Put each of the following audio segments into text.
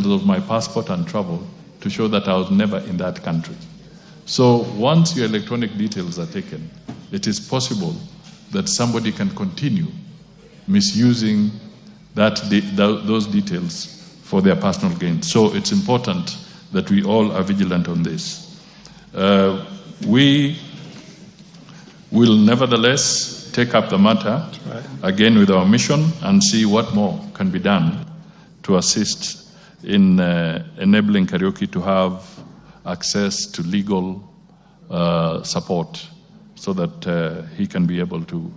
details of my passport and travel to show that I was never in that country. So once your electronic details are taken, it is possible that somebody can continue misusing those details for their personal gain. So it's important that we all are vigilant on this. We will nevertheless take up the matter again with our mission and see what more can be done to assist in enabling Kariuki to have access to legal support so that he can be able to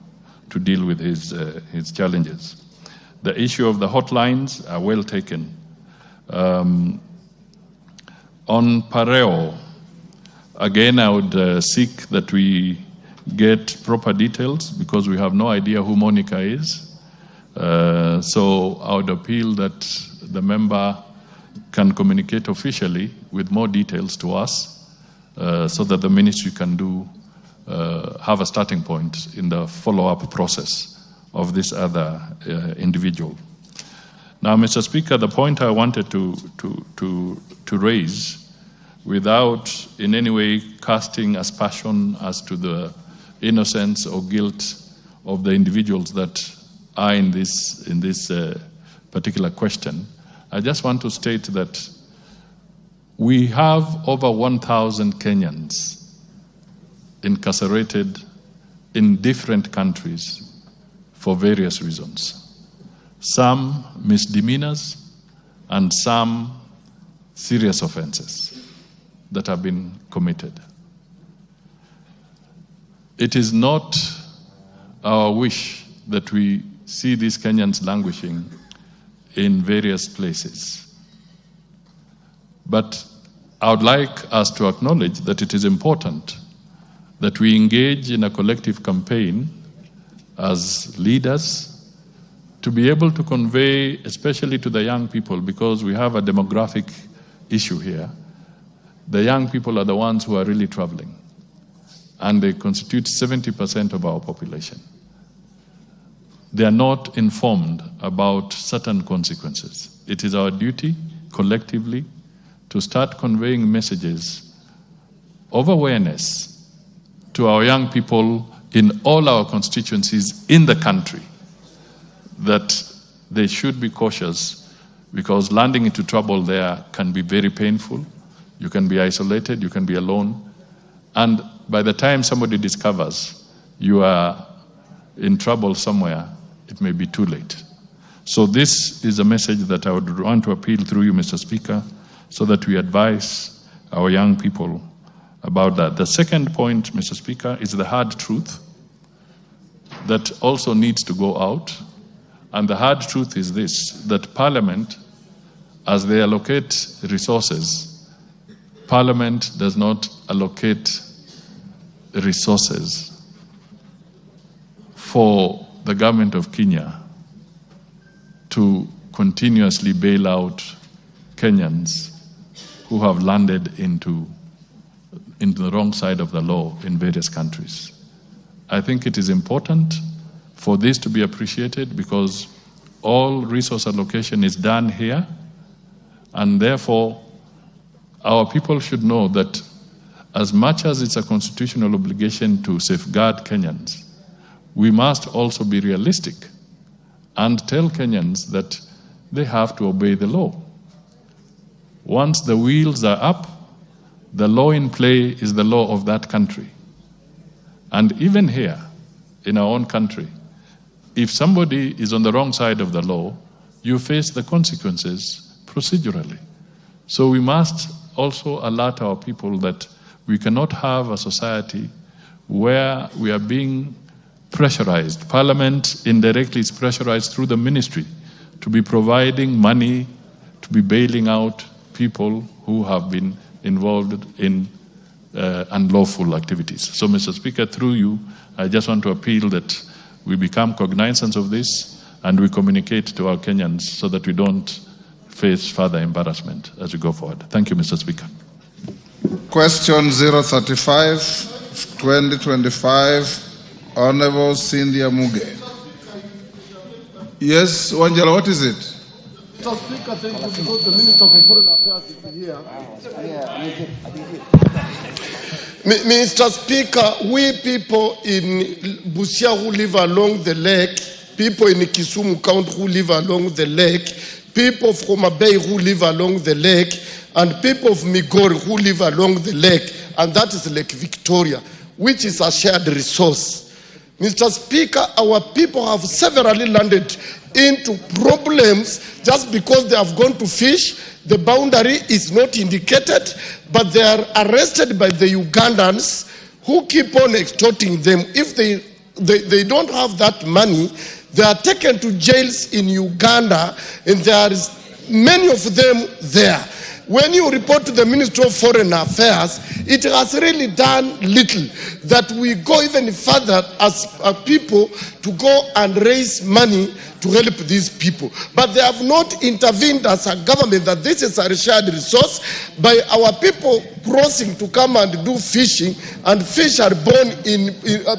deal with his challenges. The issue of the hotlines are well taken. On Pareo, again, I would seek that we get proper details because we have no idea who Monica is. So I would appeal that the member can communicate officially with more details to us so that the ministry can have a starting point in the follow-up process of this other individual. Now, Mr. Speaker, the point I wanted to raise, without in any way casting aspersion as to the innocence or guilt of the individuals that are in this particular question, I just want to state that we have over 1,000 Kenyans incarcerated in different countries for various reasons. Some misdemeanors and some serious offenses that have been committed. It is not our wish that we see these Kenyans languishing in various places. But I would like us to acknowledge that it is important that we engage in a collective campaign as leaders to be able to convey, especially to the young people, because we have a demographic issue here. The young people are the ones who are really traveling, and they constitute 70% of our population. They are not informed about certain consequences. It is our duty, collectively, to start conveying messages of awareness to our young people in all our constituencies in the country that they should be cautious, because landing into trouble there can be very painful. You can be isolated, you can be alone, and by the time somebody discovers you are in trouble somewhere, it may be too late. So this is a message that I would want to appeal through you, Mr. Speaker, so that we advise our young people about that. The second point, Mr. Speaker, is the hard truth that also needs to go out. And the hard truth is this, that Parliament, as they allocate resources, Parliament does not allocate resources for the government of Kenya to continuously bail out Kenyans who have landed into the wrong side of the law in various countries. I think it is important for this to be appreciated because all resource allocation is done here, and therefore our people should know that as much as it's a constitutional obligation to safeguard Kenyans, we must also be realistic and tell Kenyans that they have to obey the law. Once the wheels are up, the law in play is the law of that country. And even here, in our own country, if somebody is on the wrong side of the law, you face the consequences procedurally. So we must also alert our people that we cannot have a society where we are being pressurized. Parliament indirectly is pressurized through the ministry to be providing money, to be bailing out people who have been involved in unlawful activities. So, Mr. Speaker, through you, I just want to appeal that we become cognizant of this and we communicate to our Kenyans so that we don't face further embarrassment as we go forward. Thank you, Mr. Speaker. Question 035, 2025, Honorable Cynthia Muge. Yes, Wanjala, what is it? Mr. Speaker, thank you, because the Minister for Foreign Affairs is here. Mr. Speaker, we people in Busia who live along the lake, people in Kisumu County who live along the lake, people from Bay who live along the lake, and people of Migori who live along the lake, and that is Lake Victoria, which is a shared resource. Mr. Speaker, our people have severally landed into problems just because they have gone to fish. The boundary is not indicated, but they are arrested by the Ugandans who keep on extorting them. If they don't have that money, they are taken to jails in Uganda, and there is many of them there. When you report to the Ministry of Foreign Affairs, it has really done little. That we go even further as a people to go and raise money to help these people. But they have not intervened as a government that this is a shared resource by our people crossing to come and do fishing, and fish are born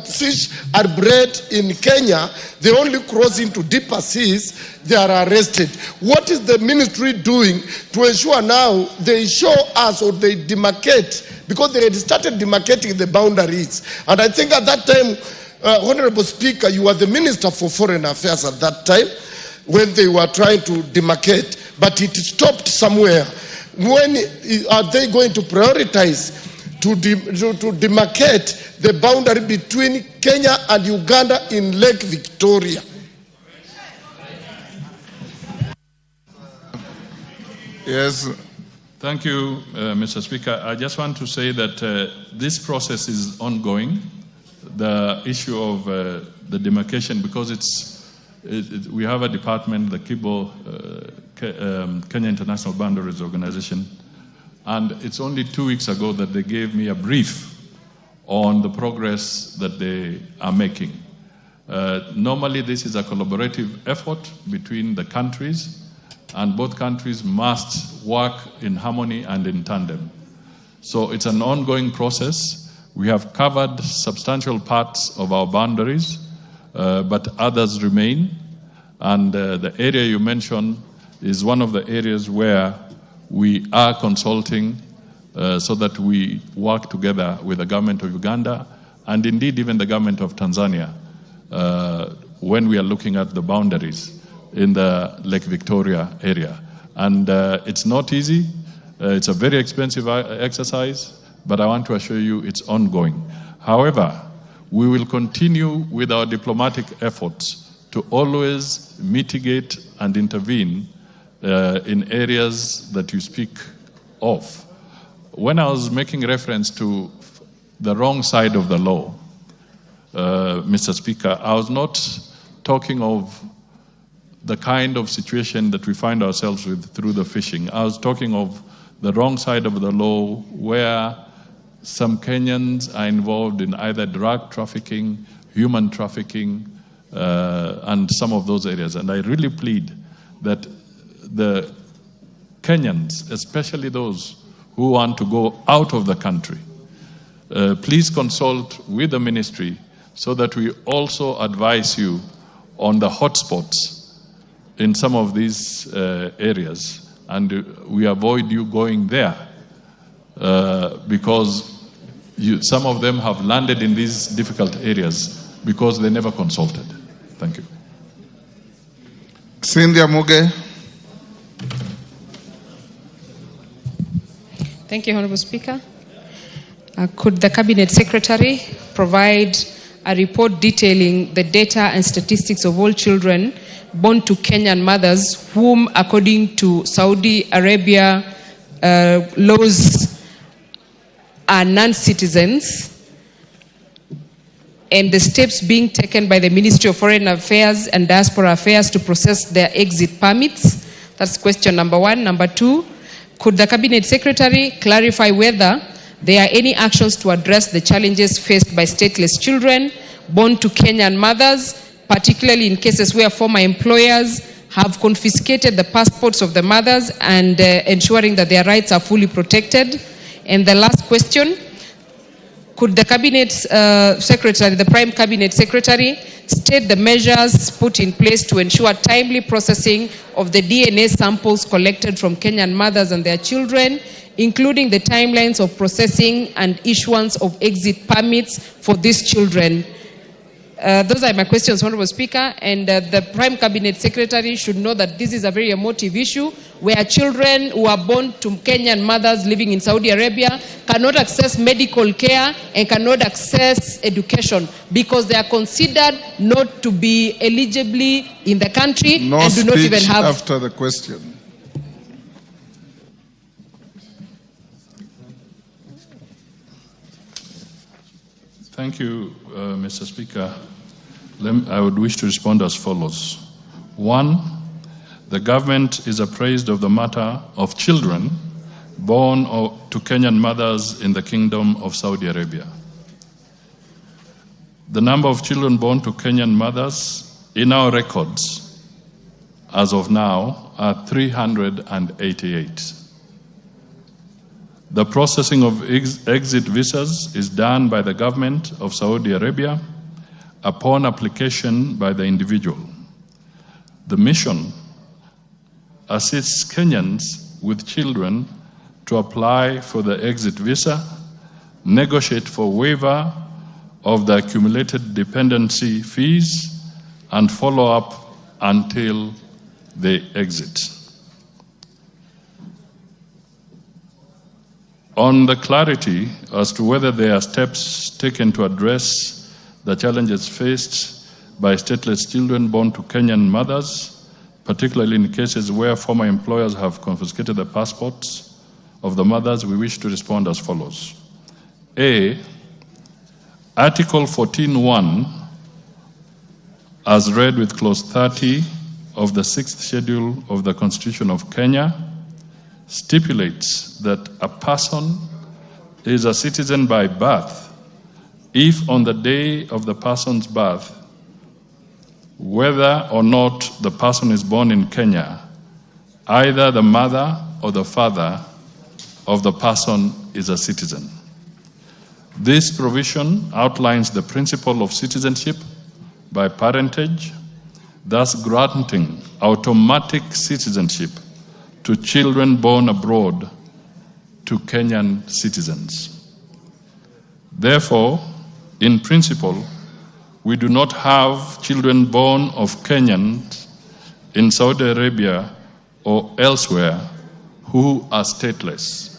fish are bred in Kenya. They only cross into deeper seas, they are arrested. What is the ministry doing to ensure now they show us or they demarcate, because they had started demarcating the boundaries. And I think at that time, Honorable Speaker, you were the Minister for Foreign Affairs at that time when they were trying to demarcate, but it stopped somewhere. When are they going to prioritize to demarcate the boundary between Kenya and Uganda in Lake Victoria? Yes. Thank you, Mr. Speaker. I just want to say that this process is ongoing. The issue of the demarcation, because we have a department, the KIBO, Kenya International Boundaries Organization, and it's only 2 weeks ago that they gave me a brief on the progress that they are making. Normally, this is a collaborative effort between the countries, and both countries must work in harmony and in tandem. So it's an ongoing process. We have covered substantial parts of our boundaries, but others remain. And the area you mentioned is one of the areas where we are consulting so that we work together with the government of Uganda and indeed even the government of Tanzania when we are looking at the boundaries in the Lake Victoria area. And it's not easy. It's a very expensive exercise, but I want to assure you it's ongoing. However, we will continue with our diplomatic efforts to always mitigate and intervene in areas that you speak of. When I was making reference to the wrong side of the law, Mr. Speaker, I was not talking of the kind of situation that we find ourselves with through the fishing. I was talking of the wrong side of the law where some Kenyans are involved in either drug trafficking, human trafficking, and some of those areas. And I really plead that the Kenyans, especially those who want to go out of the country, please consult with the ministry so that we also advise you on the hotspots in some of these areas, and we avoid you going there because some of them have landed in these difficult areas because they never consulted. Thank you. Cynthia Muge. Thank you, Honorable Speaker. Could the Cabinet Secretary provide a report detailing the data and statistics of all children born to Kenyan mothers whom, according to Saudi Arabia laws, are non-citizens, and the steps being taken by the Ministry of Foreign Affairs and Diaspora Affairs to process their exit permits? That's question number one. Number two, could the Cabinet Secretary clarify whether there are any actions to address the challenges faced by stateless children born to Kenyan mothers, particularly in cases where former employers have confiscated the passports of the mothers and ensuring that their rights are fully protected? And the last question, could the Cabinet Secretary, the Prime Cabinet Secretary, state the measures put in place to ensure timely processing of the DNA samples collected from Kenyan mothers and their children, including the timelines of processing and issuance of exit permits for these children? Those are my questions, Honorable Speaker, and the Prime Cabinet Secretary should know that this is a very emotive issue where children who are born to Kenyan mothers living in Saudi Arabia cannot access medical care and cannot access education because they are considered not to be eligibly in the country and do not even have... after the question. Thank you, Mr. Speaker. I would wish to respond as follows. One, the government is apprised of the matter of children born to Kenyan mothers in the Kingdom of Saudi Arabia. The number of children born to Kenyan mothers in our records as of now are 388. The processing of exit visas is done by the government of Saudi Arabia upon application by the individual. The mission assists Kenyans with children to apply for the exit visa, negotiate for waiver of the accumulated dependency fees, and follow up until they exit. On the clarity as to whether there are steps taken to address the challenges faced by stateless children born to Kenyan mothers, particularly in cases where former employers have confiscated the passports of the mothers, we wish to respond as follows. A, Article 14.1, as read with Clause 30 of the 6th Schedule of the Constitution of Kenya, stipulates that a person is a citizen by birth if on the day of the person's birth, whether or not the person is born in Kenya, either the mother or the father of the person is a citizen. This provision outlines the principle of citizenship by parentage, thus granting automatic citizenship to children born abroad to Kenyan citizens. Therefore, in principle, we do not have children born of Kenyans in Saudi Arabia or elsewhere who are stateless.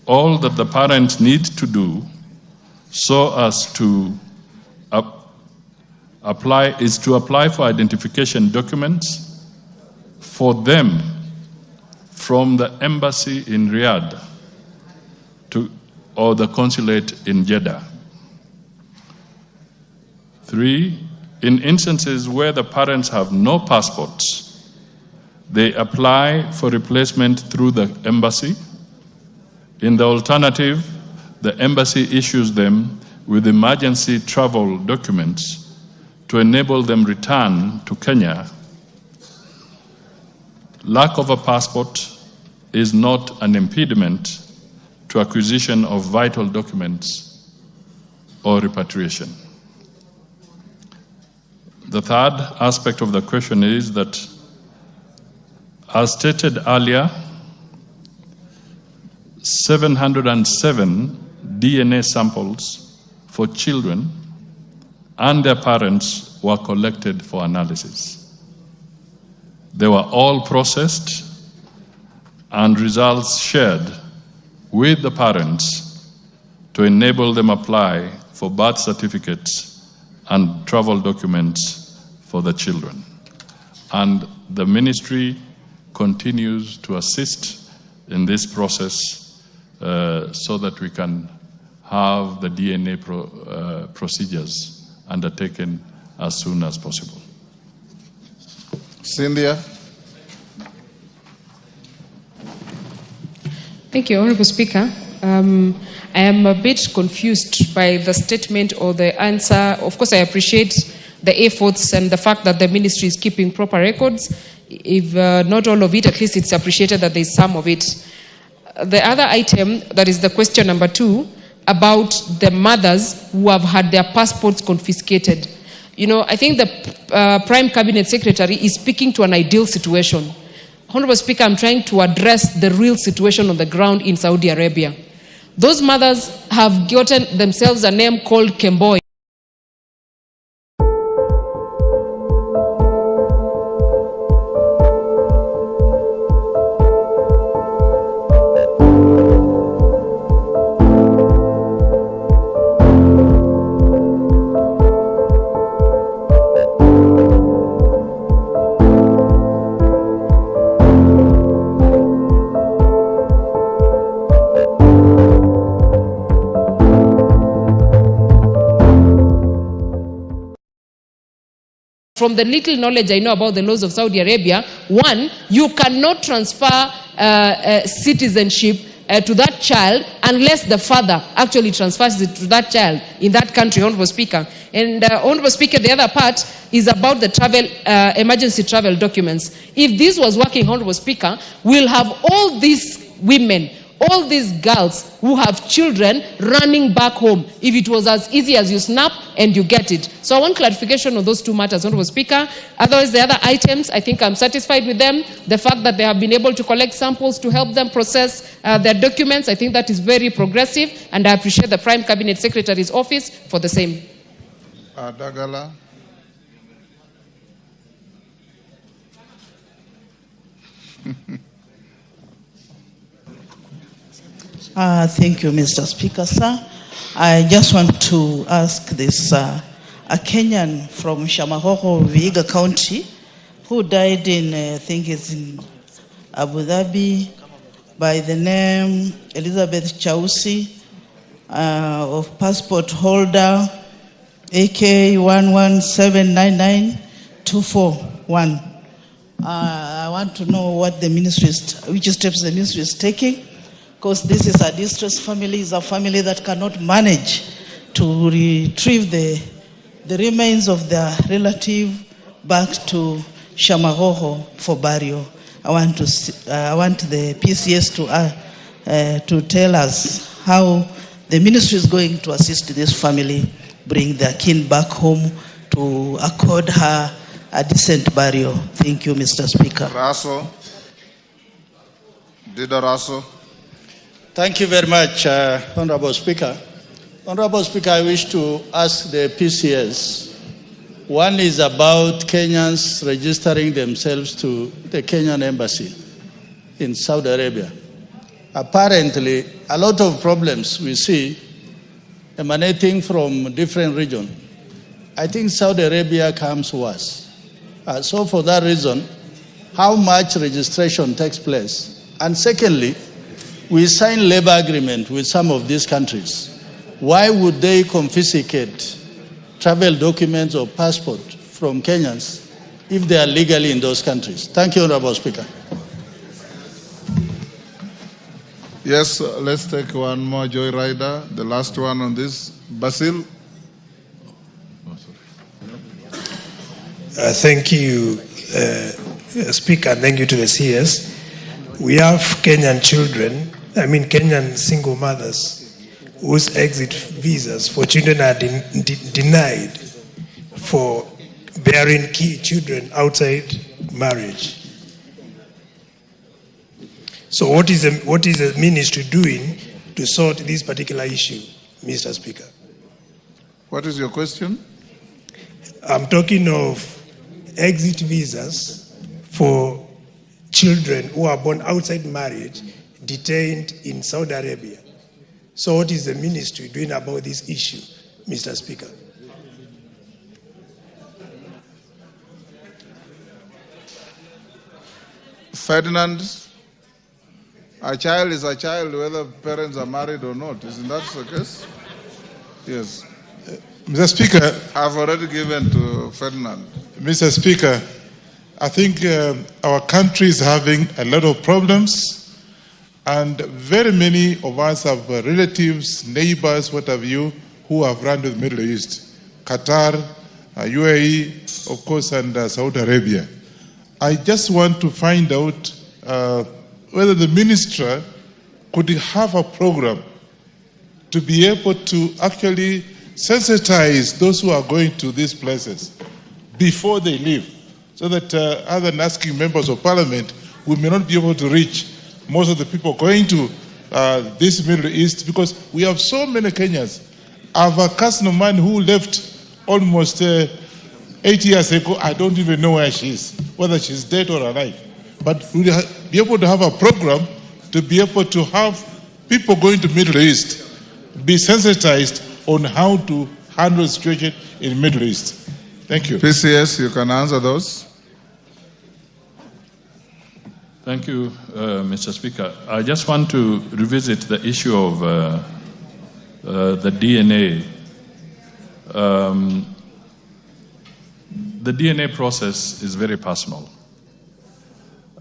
All that the parents need to do so as to apply for identification documents for them from the embassy in Riyadh or the consulate in Jeddah. 3, in instances where the parents have no passports, they apply for replacement through the embassy. In the alternative, the embassy issues them with emergency travel documents to enable them return to Kenya. Lack of a passport is not an impediment to acquisition of vital documents or repatriation. The third aspect of the question is that, as stated earlier, 707 DNA samples for children and their parents were collected for analysis. They were all processed and results shared with the parents to enable them apply for birth certificates and travel documents for the children. And the ministry continues to assist in this process so that we can have the DNA procedures undertaken as soon as possible. Cynthia. Thank you, Honorable Speaker. I am a bit confused by the statement or the answer. Of course, I appreciate the efforts and the fact that the ministry is keeping proper records. If not all of it, at least it's appreciated that there is some of it. The other item, that is the question number 2, about the mothers who have had their passports confiscated. You know, I think the Prime Cabinet Secretary is speaking to an ideal situation. Honorable Speaker, I'm trying to address the real situation on the ground in Saudi Arabia. Those mothers have gotten themselves a name called Kemboy. From the little knowledge I know about the laws of Saudi Arabia, one, you cannot transfer citizenship to that child unless the father actually transfers it to that child in that country, Honorable Speaker. And Honorable Speaker, the other part is about the travel, emergency travel documents. If this was working, Honorable Speaker, we'll have all these women, all these girls who have children running back home if it was as easy as you snap and you get it. So I want clarification on those two matters, Honorable Speaker. Otherwise, the other items, I think I'm satisfied with them. The fact that they have been able to collect samples to help them process their documents, I think that is very progressive, and I appreciate the Prime Cabinet Secretary's office for the same. Dagala. Thank you, Mr. Speaker, sir. I just want to ask this, a Kenyan from Shamahoho, Vihiga County, who died in, I think it's in Abu Dhabi, by the name Elizabeth Chausi, of passport holder AK 117992441. I want to know what the ministry which steps the ministry is taking, because this is a distressed family, is a family that cannot manage to retrieve the remains of their relative back to Shamahoho for burial. I want the PCS to tell us how the ministry is going to assist this family bring their kin back home to accord her a decent burial. Thank you, Mr. Speaker. Raso. Dida Raso. Thank you very much, Honorable Speaker. Honorable Speaker, I wish to ask the PCS. One is about Kenyans registering themselves to the Kenyan embassy in Saudi Arabia. Apparently, a lot of problems we see emanating from different regions. I think Saudi Arabia comes worse. So for that reason, how much registration takes place? And secondly, we sign labor agreement with some of these countries. Why would they confiscate travel documents or passport from Kenyans if they are legally in those countries? Thank you, Honorable Speaker. Yes, let's take one more joyrider, the last one on this. Basil. Thank you, Speaker, and thank you to the CS. We have Kenyan children, Kenyan single mothers whose exit visas for children are denied for bearing children outside marriage. So what is the ministry doing to sort this particular issue, Mr. Speaker? What is your question? I'm talking of exit visas for children who are born outside marriage detained in Saudi Arabia. So what is the ministry doing about this issue, Mr. Speaker? Ferdinand, a child is a child whether parents are married or not. Isn't that the case? Yes. Mr. Speaker, I've already given to Ferdinand. Mr. Speaker, I think our country is having a lot of problems, and very many of us have relatives, neighbors, what have you, who have run to the Middle East. Qatar, UAE, of course, and Saudi Arabia. I just want to find out whether the minister could have a program to be able to actually sensitize those who are going to these places before they leave, so that other than asking members of parliament, we may not be able to reach most of the people going to this Middle East, because we have so many Kenyans. I have a cousin of mine who left almost 8 years ago. I don't even know where she is, whether she's dead or alive. But we'll be able to have a program to be able to have people going to Middle East be sensitized on how to handle the situation in Middle East. Thank you. PCS, you can answer those. Thank you, Mr. Speaker. I just want to revisit the issue of the DNA. The DNA process is very personal,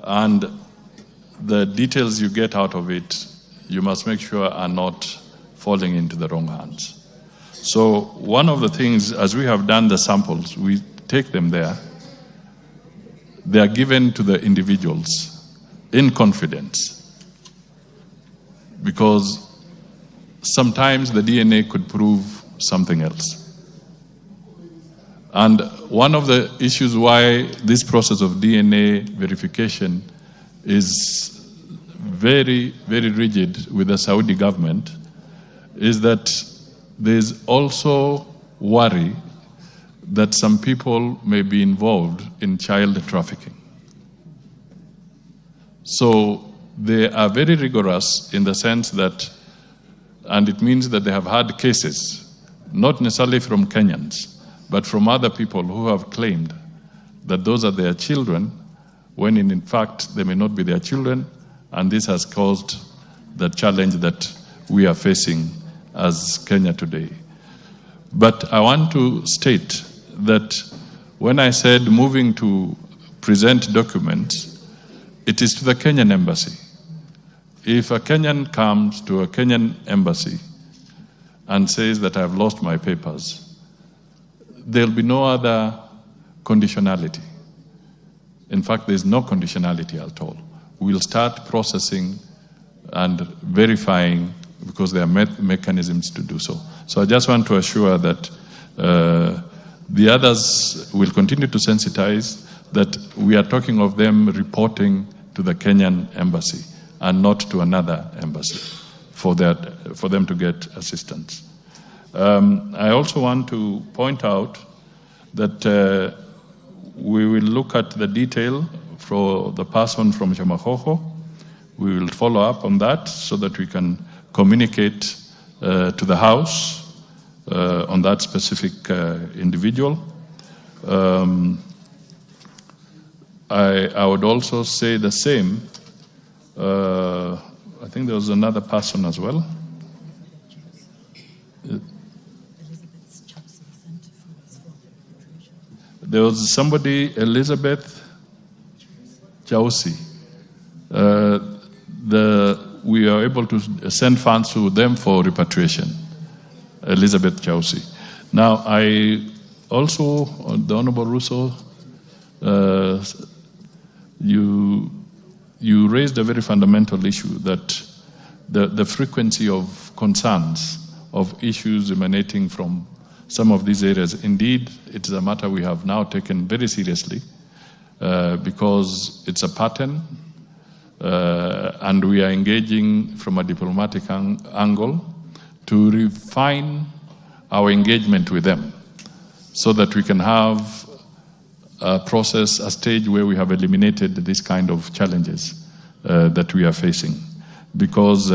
and the details you get out of it, you must make sure are not falling into the wrong hands. So one of the things, as we have done the samples, we take them there. They are given to the individuals in confidence, because sometimes the DNA could prove something else. And one of the issues why this process of DNA verification is very, very rigid with the Saudi government is that there's also worry that some people may be involved in child trafficking. So they are very rigorous in the sense that, and it means that they have had cases, not necessarily from Kenyans, but from other people who have claimed that those are their children, when in fact they may not be their children, and this has caused the challenge that we are facing as Kenya today. But I want to state that when I said moving to present documents, it is to the Kenyan embassy. If a Kenyan comes to a Kenyan embassy and says that I've lost my papers, there'll be no other conditionality. In fact, there's no conditionality at all. We'll start processing and verifying, because there are mechanisms to do so. So I just want to assure that the others will continue to sensitize, that we are talking of them reporting to the Kenyan embassy and not to another embassy for them to get assistance. I also want to point out that we will look at the detail for the person from Shamahoho. We will follow up on that so that we can communicate to the House on that specific individual. I would also say the same. I think there was another person as well. There was somebody, Elizabeth Chausi. We are able to send funds to them for repatriation. Elizabeth Chausi. Now, I also, the Honorable Russo, you raised a very fundamental issue, that the frequency of concerns, of issues emanating from some of these areas. Indeed, it is a matter we have now taken very seriously because it's a pattern, and we are engaging from a diplomatic angle to refine our engagement with them so that we can have a process, a stage where we have eliminated this kind of challenges that we are facing. Because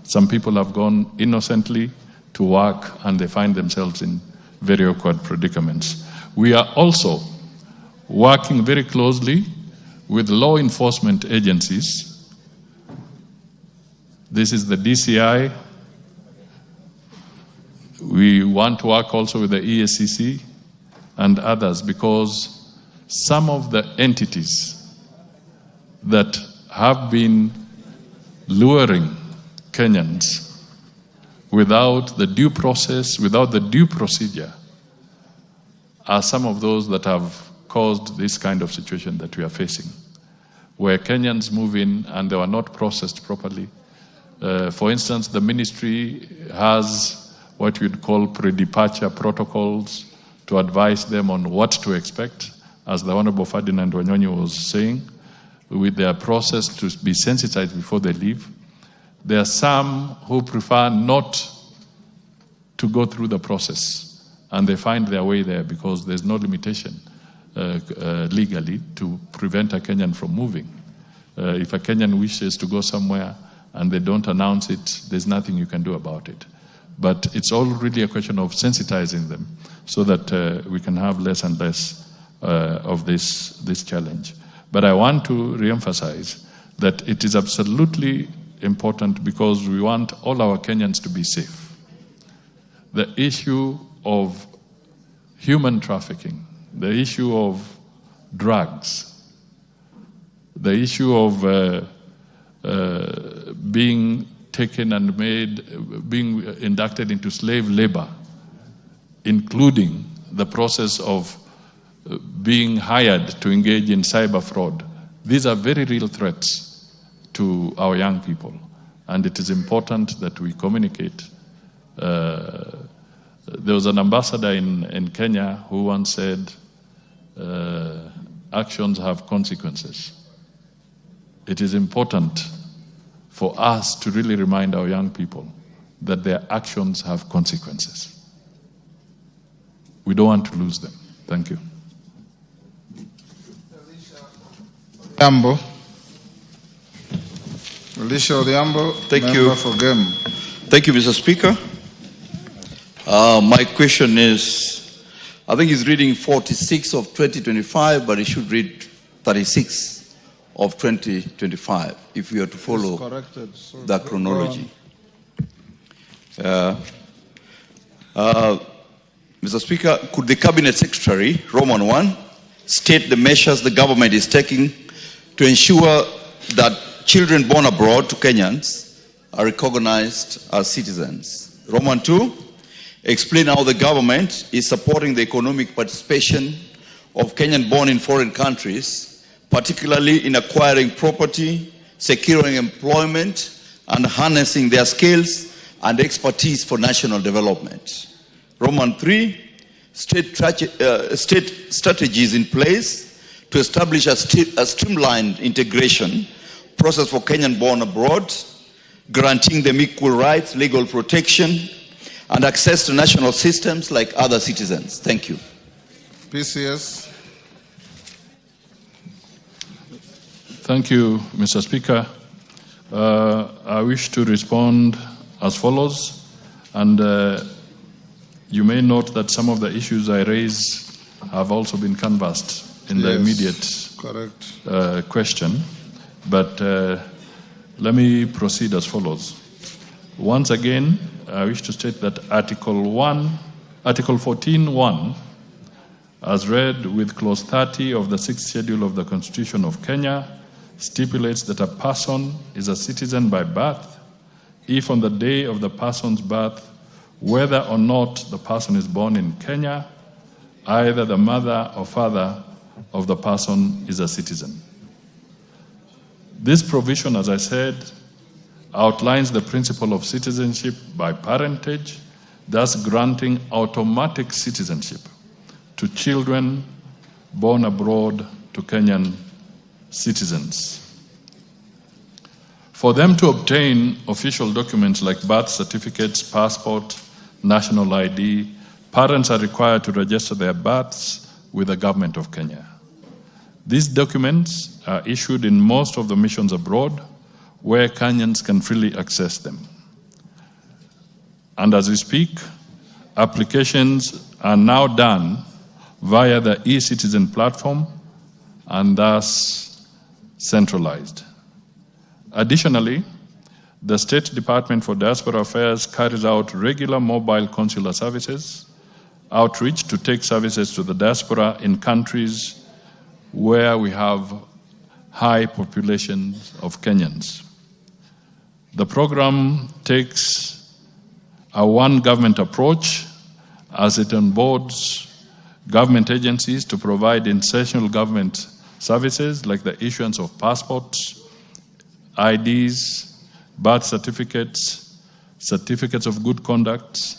some people have gone innocently to work and they find themselves in very awkward predicaments. We are also working very closely with law enforcement agencies. This is the DCI. We want to work also with the EACC and others, because some of the entities that have been luring Kenyans without the due process, without the due procedure, are some of those that have caused this kind of situation that we are facing, where Kenyans move in and they were not processed properly. For instance, the ministry has what you'd call pre-departure protocols to advise them on what to expect, as the Honorable Ferdinand Wanyonyi was saying, with their process to be sensitized before they leave. There are some who prefer not to go through the process, and they find their way there because there's no limitation legally to prevent a Kenyan from moving. If a Kenyan wishes to go somewhere and they don't announce it, there's nothing you can do about it. But it's all really a question of sensitizing them so that we can have less and less of this challenge. But I want to reemphasize that it is absolutely important because we want all our Kenyans to be safe. The issue of human trafficking, the issue of drugs, the issue of being taken and being inducted into slave labor, including the process of being hired to engage in cyber fraud. These are very real threats to our young people, and it is important that we communicate. There was an ambassador in Kenya who once said, actions have consequences. It is important for us to really remind our young people that their actions have consequences. We don't want to lose them. Thank you. Odhiambo. Elisha Odhiambo, thank member you for GEM. Thank you, Mr. Speaker. My question is, I think he's reading 46 of 2025, but he should read 36 of 2025 if we are to follow the chronology. Mr. Speaker, could the Cabinet Secretary, Roman 1, state the measures the government is taking to ensure that children born abroad to Kenyans are recognized as citizens? Roman 2, explain how the government is supporting the economic participation of Kenyan born in foreign countries, particularly in acquiring property, securing employment, and harnessing their skills and expertise for national development. Roman 3, state strategies in place to establish a streamlined integration process for Kenyan born abroad, granting them equal rights, legal protection, and access to national systems like other citizens. Thank you. PCS. Thank you, Mr. Speaker. I wish to respond as follows, and you may note that some of the issues I raise have also been canvassed in the immediate question, but let me proceed as follows. Once again, I wish to state that Article 14.1, as read with Clause 30 of the 6th Schedule of the Constitution of Kenya, stipulates that a person is a citizen by birth if on the day of the person's birth, whether or not the person is born in Kenya, either the mother or father of the person is a citizen. This provision, as I said, outlines the principle of citizenship by parentage, thus granting automatic citizenship to children born abroad to Kenyan citizens. For them to obtain official documents like birth certificates, passport, national ID, parents are required to register their births with the government of Kenya. These documents are issued in most of the missions abroad where Kenyans can freely access them. And as we speak, applications are now done via the e-citizen platform and thus centralized. Additionally, the State Department for Diaspora Affairs carries out regular mobile consular services, outreach to take services to the diaspora in countries where we have high populations of Kenyans. The program takes a one government approach as it onboards government agencies to provide essential government services like the issuance of passports, IDs, birth certificates, certificates of good conduct,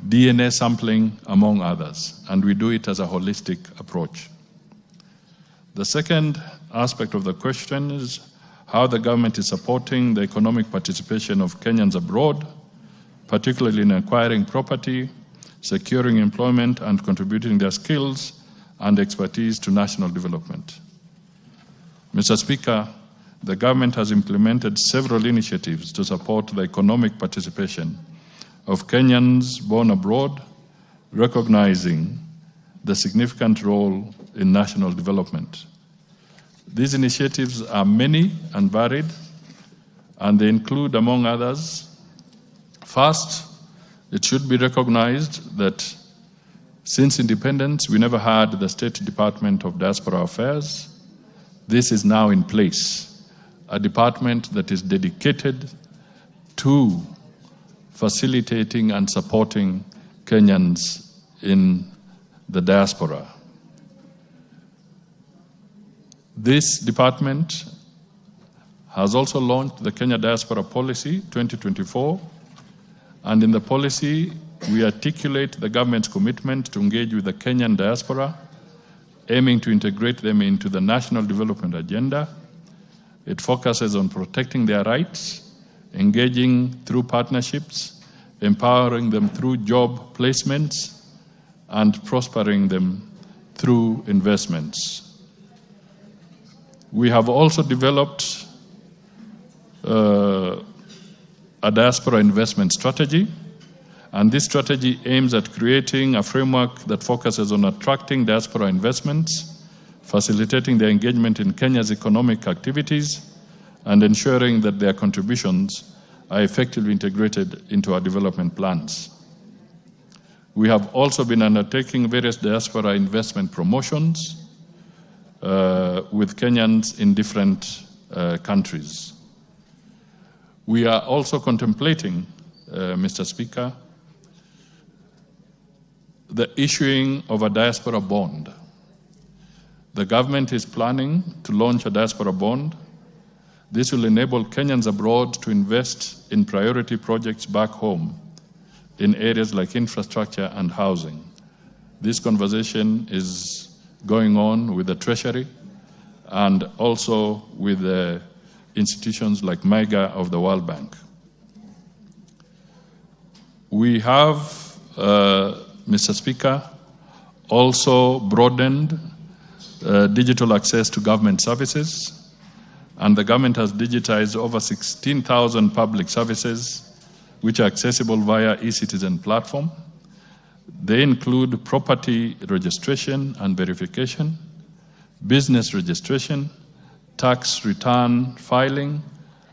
DNA sampling, among others, and we do it as a holistic approach. The second aspect of the question is how the government is supporting the economic participation of Kenyans abroad, particularly in acquiring property, securing employment, and contributing their skills and expertise to national development. Mr. Speaker, the government has implemented several initiatives to support the economic participation of Kenyans born abroad, recognizing the significant role in national development. These initiatives are many and varied, and they include, among others, first, it should be recognized that since independence, we never had the State Department of Diaspora Affairs. This is now in place, a department that is dedicated to facilitating and supporting Kenyans in the diaspora. This department has also launched the Kenya Diaspora Policy 2024, and in the policy, we articulate the government's commitment to engage with the Kenyan diaspora, aiming to integrate them into the national development agenda. It focuses on protecting their rights, engaging through partnerships, empowering them through job placements, and prospering them through investments. We have also developed a diaspora investment strategy, and this strategy aims at creating a framework that focuses on attracting diaspora investments, facilitating their engagement in Kenya's economic activities, and ensuring that their contributions are effectively integrated into our development plans. We have also been undertaking various diaspora investment promotions with Kenyans in different countries. We are also contemplating, Mr. Speaker, the issuing of a diaspora bond. The government is planning to launch a diaspora bond. This will enable Kenyans abroad to invest in priority projects back home in areas like infrastructure and housing. This conversation is going on with the Treasury and also with the institutions like MIGA of the World Bank. We have, Mr. Speaker, also broadened digital access to government services, and the government has digitized over 16,000 public services which are accessible via e-citizen platform. They include property registration and verification, business registration, tax return filing,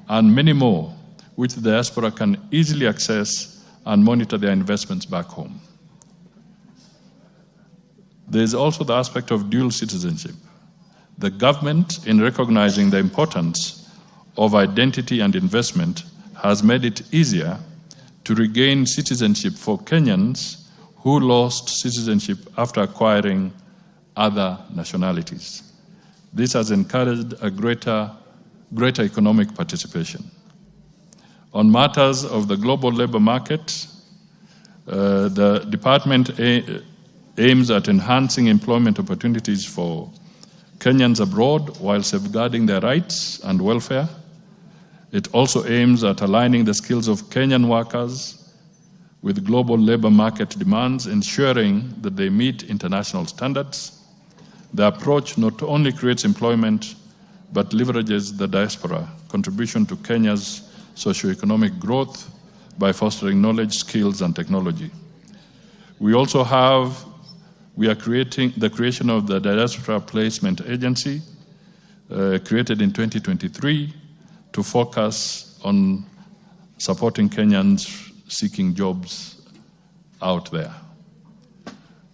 and many more, which the diaspora can easily access and monitor their investments back home. There is also the aspect of dual citizenship. The government, in recognizing the importance of identity and investment, has made it easier to regain citizenship for Kenyans who lost citizenship after acquiring other nationalities. This has encouraged a greater economic participation. On matters of the global labor market, the department aims at enhancing employment opportunities for Kenyans abroad while safeguarding their rights and welfare. It also aims at aligning the skills of Kenyan workers with global labor market demands, ensuring that they meet international standards. The approach not only creates employment, but leverages the diaspora contribution to Kenya's socioeconomic growth by fostering knowledge, skills, and technology. We are creating the creation of the Diaspora Placement Agency, created in 2023, to focus on supporting Kenyans seeking jobs out there.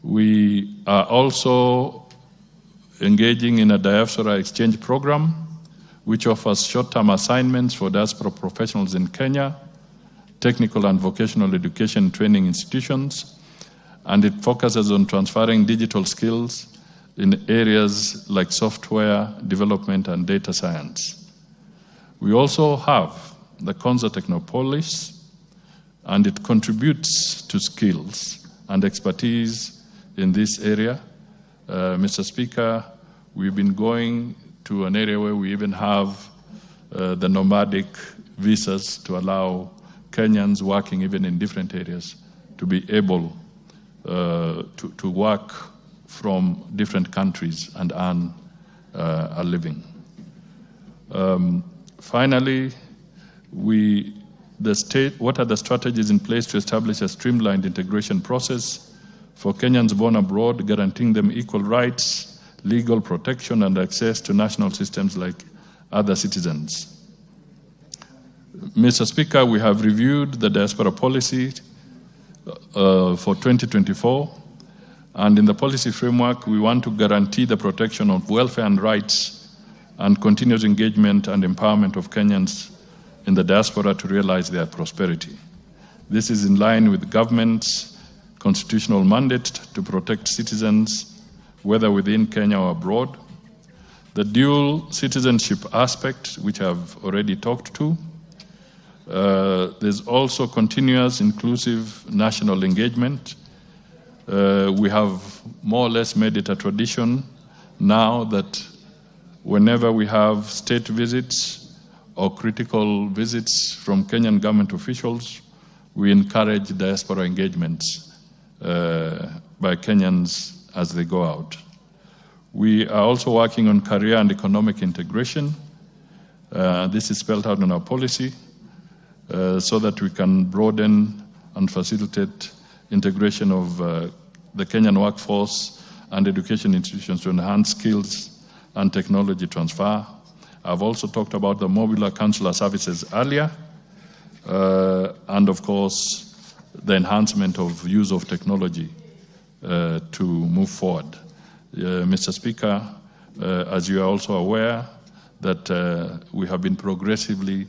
We are also engaging in a diaspora exchange program, which offers short-term assignments for diaspora professionals in Kenya, technical and vocational education training institutions, and it focuses on transferring digital skills in areas like software development and data science. We also have, the Konza Technopolis, and it contributes to skills and expertise in this area. Mr. Speaker, we've been going to an area where we even have the nomadic visas to allow Kenyans working even in different areas to be able to work from different countries and earn a living. Finally, what are the strategies in place to establish a streamlined integration process for Kenyans born abroad, guaranteeing them equal rights, legal protection, and access to national systems like other citizens? Mr. Speaker, we have reviewed the diaspora policy for 2024, and in the policy framework, we want to guarantee the protection of welfare and rights and continuous engagement and empowerment of Kenyans in the diaspora to realize their prosperity. This is in line with the government's constitutional mandate to protect citizens, whether within Kenya or abroad. The dual citizenship aspect, which I've already talked to. There's also continuous inclusive national engagement. We have more or less made it a tradition now that whenever we have state visits or critical visits from Kenyan government officials, we encourage diaspora engagements by Kenyans as they go out. We are also working on career and economic integration. This is spelled out in our policy so that we can broaden and facilitate integration of the Kenyan workforce and education institutions to enhance skills and technology transfer. I've also talked about the modular consular services earlier, and of course, the enhancement of use of technology to move forward. Mr. Speaker, as you are also aware, that we have been progressively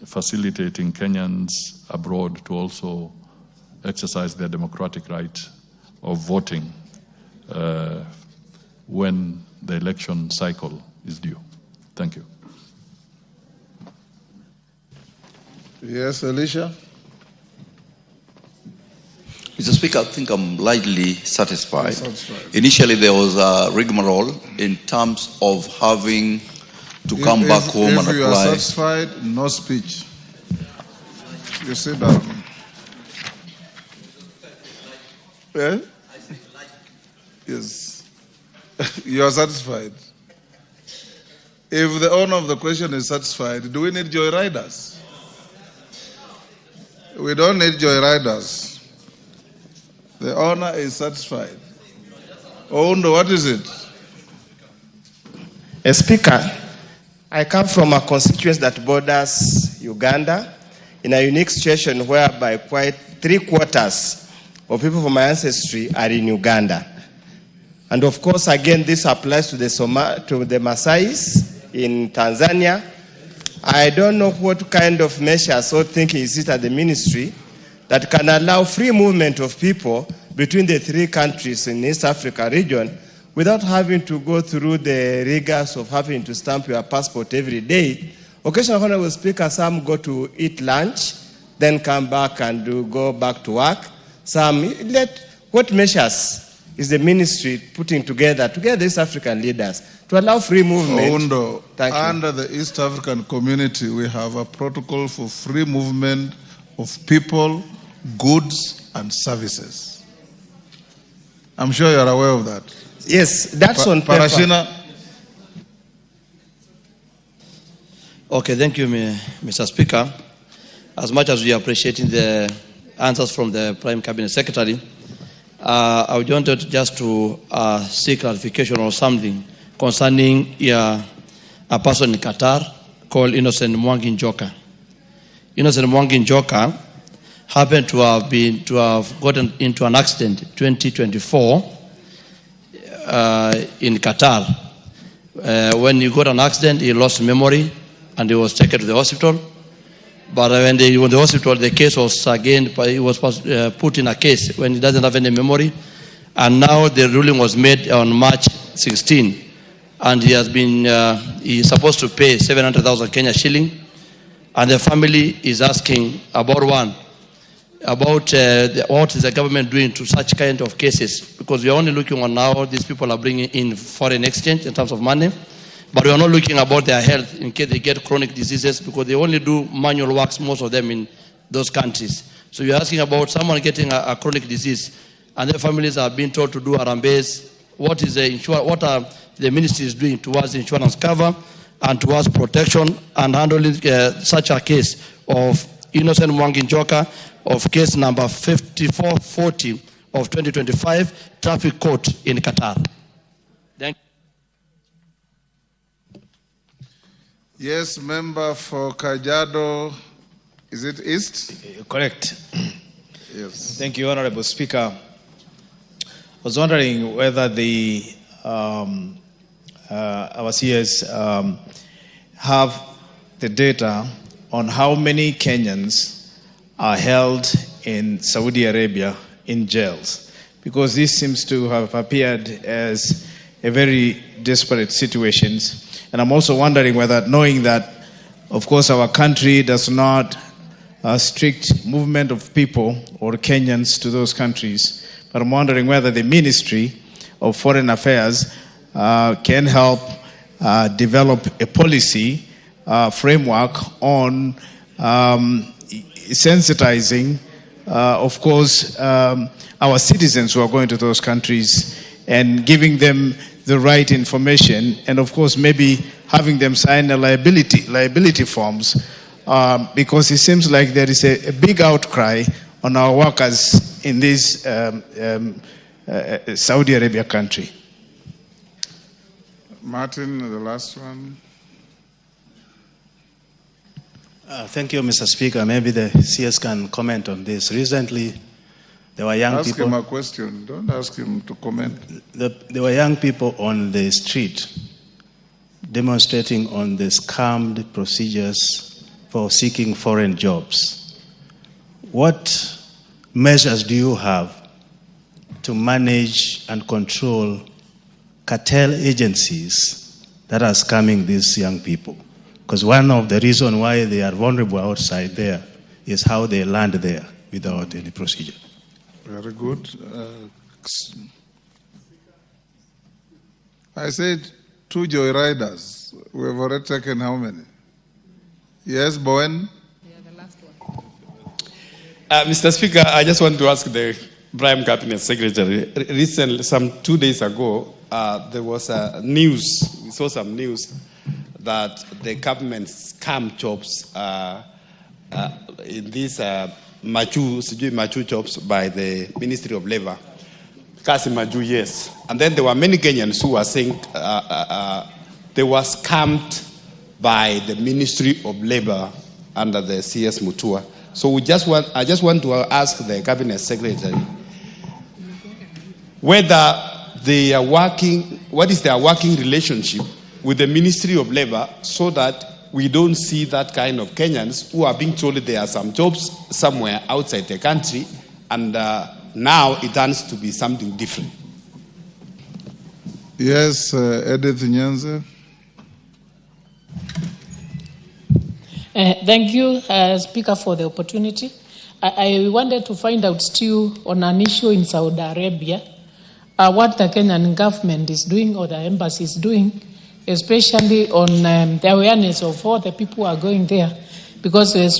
facilitating Kenyans abroad to also exercise their democratic right of voting when the election cycle is due. Thank you. Yes, Alicia? Mr. Speaker, I think I'm largely satisfied. Initially, there was a rigmarole in terms of having to come back home and apply. If you are satisfied, no speech. You sit down. Yeah? Yes. You are satisfied. If the owner of the question is satisfied, do we need joyriders? We don't need joyriders. The owner is satisfied. Oundo, what is it? Speaker, I come from a constituency that borders Uganda in a unique situation whereby quite 3/4 of people from my ancestry are in Uganda. And of course, again, this applies to the Maasais in Tanzania. I don't know what kind of measures or thinking is it at the ministry that can allow free movement of people between the three countries in East Africa region without having to go through the rigors of having to stamp your passport every day. Occasionally, Honorable Speaker, some go to eat lunch, then come back and go back to work. What measures is the ministry putting together East African leaders to allow free movement? Oundo, under the East African community, we have a protocol for free movement of people, goods, and services. I'm sure you're aware of that. Yes, that's on paper. Parashina. Okay, thank you, Mr. Speaker. As much as we are appreciating the answers from the Prime Cabinet Secretary, I wanted just to seek clarification or something concerning a person in Qatar called Innocent Mwangi Njoka. Innocent Mwangi Njoka happened to have gotten into an accident in 2024 in Qatar. When he got an accident, he lost memory and he was taken to the hospital. But when they were in the hospital, the case was again, he was put in a case when he doesn't have any memory. And now the ruling was made on March 16. And he has been, he's supposed to pay 700,000 Kenya shilling. and the family is asking about what is the government doing to such kind of cases, because we are only looking on now these people are bringing in foreign exchange in terms of money, but we are not looking about their health in case they get chronic diseases, because they only do manual works, most of them in those countries. So you're asking about someone getting a chronic disease, and their families are being told to do Harambes. What are the ministries doing towards insurance cover and towards protection and handling such a case of Innocent Mwangi Njoka of case number 5440 of 2025 traffic court in Qatar? Thank you. Yes, member for Kajiado. Is it East? Correct. Yes. Thank you, Honorable Speaker. I was wondering whether our CS have the data on how many Kenyans are held in Saudi Arabia in jails, because this seems to have appeared as a very desperate situation. And I'm also wondering whether, knowing that, of course, our country does not strict movement of people or Kenyans to those countries, but I'm wondering whether the Ministry of Foreign Affairs can help develop a policy framework on sensitizing, of course, our citizens who are going to those countries and giving them the right information, and of course maybe having them sign a liability forms, because it seems like there is a big outcry on our workers in this Saudi Arabia country. Martin, the last one. Thank you, Mr. Speaker. Maybe the CS can comment on this. Recently, there were young people... Ask him a question. Don't ask him to comment. There were young people on the street demonstrating on the scammed procedures for seeking foreign jobs. What measures do you have to manage and control cartel agencies that are scamming these young people? Because one of the reasons why they are vulnerable outside there is how they land there without any procedure. Very good. I said 2 joyriders. We have already taken how many? Yes, Bowen? Yeah, the last one. Mr. Speaker, I just want to ask the Prime Cabinet Secretary. Recently, some 2 days ago, there was news, we saw some news that the government scam jobs in these Machu jobs by the Ministry of Labor. Kasi Maju, yes. And then there were many Kenyans who were saying they were scammed by the Ministry of Labor under the CS Mutua. So I just want to ask the Cabinet Secretary whether they are working, what is their working relationship with the Ministry of Labor, so that we don't see that kind of Kenyans who are being told there are some jobs somewhere outside the country, and now it turns to be something different. Yes, Edith Nyanza. Thank you, Speaker, for the opportunity. I wanted to find out still on an issue in Saudi Arabia, what the Kenyan government is doing or the embassy is doing, especially on the awareness of all the people who are going there. Because as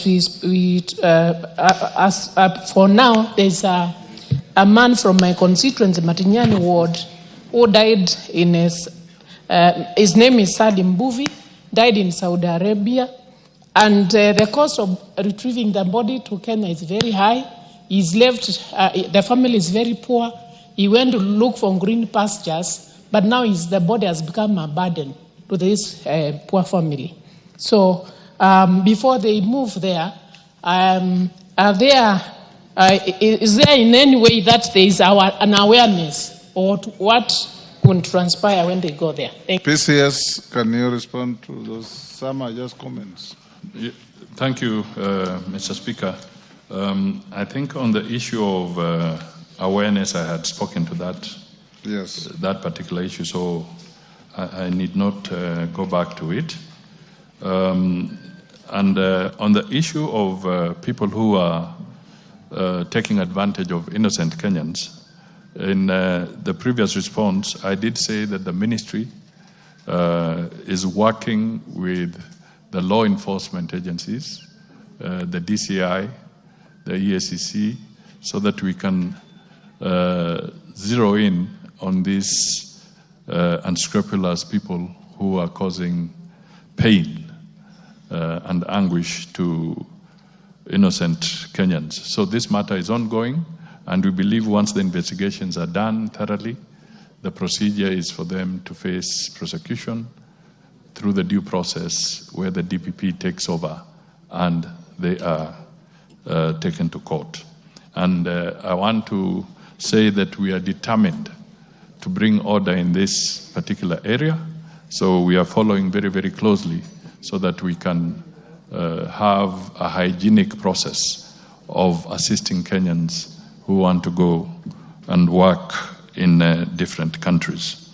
for now, there's a man from my constituency, Matinyani Ward, who died in his name is Salim Buvi, died in Saudi Arabia. And the cost of retrieving the body to Kenya is very high. He's left, the family is very poor. He went to look for green pastures, but now the body has become a burden to this poor family. So before they move there, is there in any way that there is an awareness or what could transpire when they go there? PCS, can you respond to those? Some are just comments. Thank you, Mr. Speaker. I think on the issue of awareness, I had spoken to that. Yes. That particular issue, so I need not go back to it. on the issue of people who are taking advantage of innocent Kenyans, in the previous response, I did say that the ministry is working with the law enforcement agencies, the DCI, the EACC, so that we can zero in on these unscrupulous people who are causing pain and anguish to innocent Kenyans. So this matter is ongoing, and we believe once the investigations are done thoroughly, the procedure is for them to face prosecution through the due process where the DPP takes over and they are taken to court. And I want to say that we are determined to bring order in this particular area. So we are following very, very closely so that we can have a hygienic process of assisting Kenyans who want to go and work in different countries.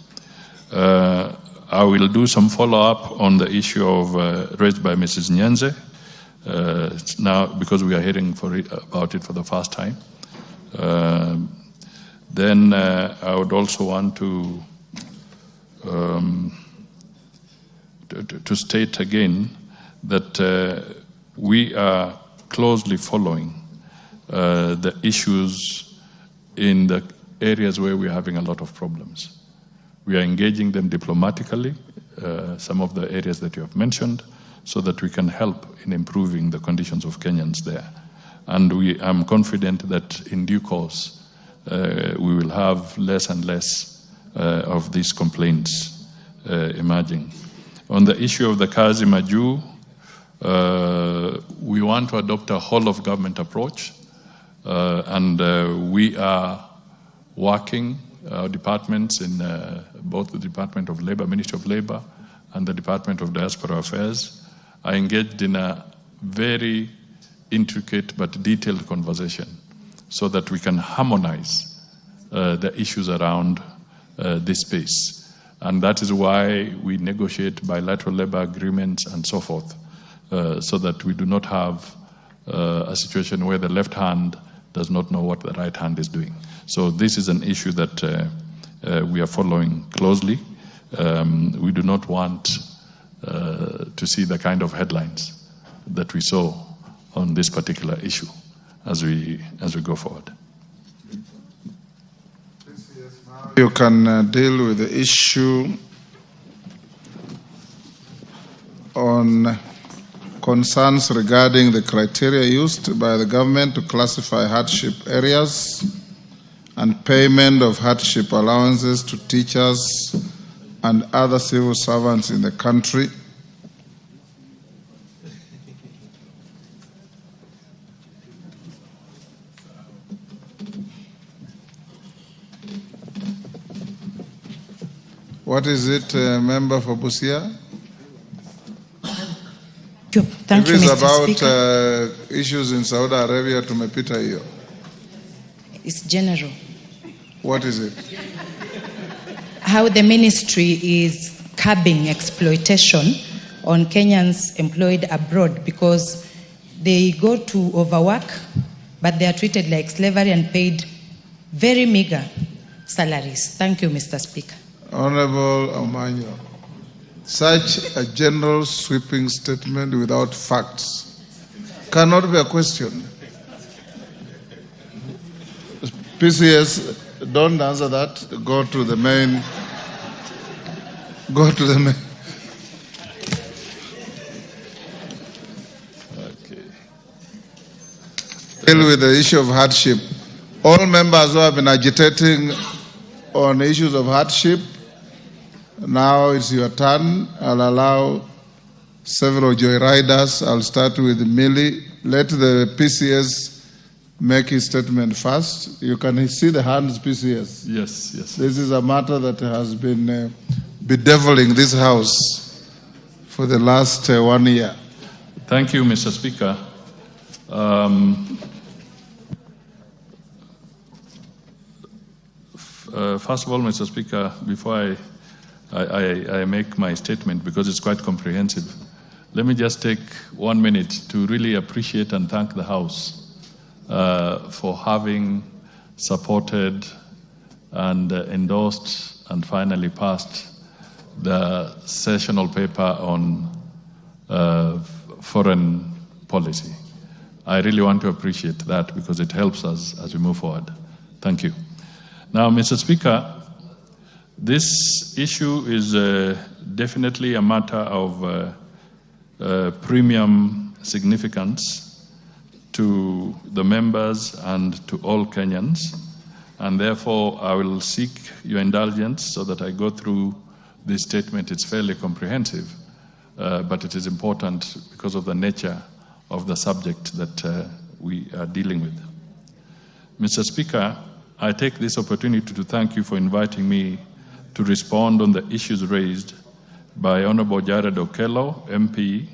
I will do some follow-up on the issue of raised by Mrs. Nyenze now because we are hearing about it for the first time. Then I would also want to state again that we are closely following the issues in the areas where we're having a lot of problems. We are engaging them diplomatically, some of the areas that you have mentioned, so that we can help in improving the conditions of Kenyans there. And I'm confident that in due course, we will have less and less of these complaints emerging. On the issue of the Kazi Maju, we want to adopt a whole-of-government approach, and we are working, our departments in both the Department of Labor, Ministry of Labor, and the Department of Diaspora Affairs are engaged in a very intricate but detailed conversation so that we can harmonize the issues around this space. And that is why we negotiate bilateral labor agreements and so forth, so that we do not have a situation where the left hand does not know what the right hand is doing. So this is an issue that we are following closely. We do not want to see the kind of headlines that we saw on this particular issue as we go forward. You can deal with the issue on concerns regarding the criteria used by the government to classify hardship areas and payment of hardship allowances to teachers and other civil servants in the country. What is it, member for Busia? Thank you, if it's Mr. about Speaker. Issues in Saudi Arabia, tumepita hiyo. It's general. What is it? How the ministry is curbing exploitation on Kenyans employed abroad because they go to overwork, but they are treated like slavery and paid very meager salaries. Thank you, Mr. Speaker. Honorable Omanyo, such a general sweeping statement without facts cannot be a question. PCS, don't answer that. Go to the main. Go to the main. Okay. Deal with the issue of hardship. All members who have been agitating on issues of hardship, now it's your turn. I'll allow several joyriders. I'll start with Millie. Let the PCS make his statement first. You can see the hands, PCS. Yes, yes. This is a matter that has been bedeviling this House for the last 1 year. Thank you, Mr. Speaker. First of all, Mr. Speaker, before I make my statement, because it's quite comprehensive, let me just take 1 minute to really appreciate and thank the House for having supported and endorsed and finally passed the sessional paper on foreign policy. I really want to appreciate that because it helps us as we move forward. Thank you. Now, Mr. Speaker, this issue is definitely a matter of premium significance to the members and to all Kenyans, and therefore I will seek your indulgence so that I go through this statement. It's fairly comprehensive, but it is important because of the nature of the subject that we are dealing with. Mr. Speaker, I take this opportunity to thank you for inviting me to respond on the issues raised by Honorable Jared Okello, MP,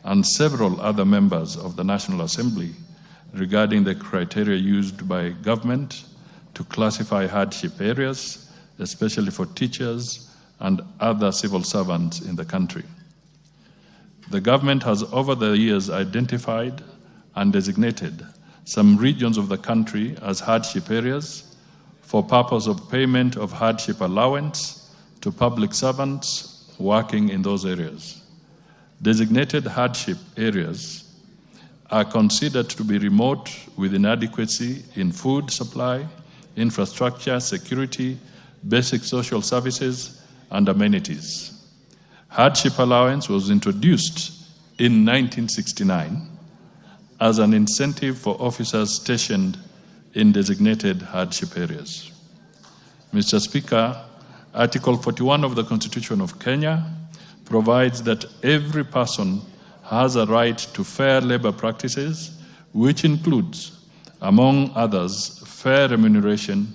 and several other members of the National Assembly regarding the criteria used by government to classify hardship areas, especially for teachers and other civil servants in the country. The government has over the years identified and designated some regions of the country as hardship areas for purpose of payment of hardship allowance to public servants working in those areas. Designated hardship areas are considered to be remote with inadequacy in food supply, infrastructure, security, basic social services, and amenities. Hardship allowance was introduced in 1969 as an incentive for officers stationed in designated hardship areas. Mr. Speaker, Article 41 of the Constitution of Kenya provides that every person has a right to fair labor practices, which includes, among others, fair remuneration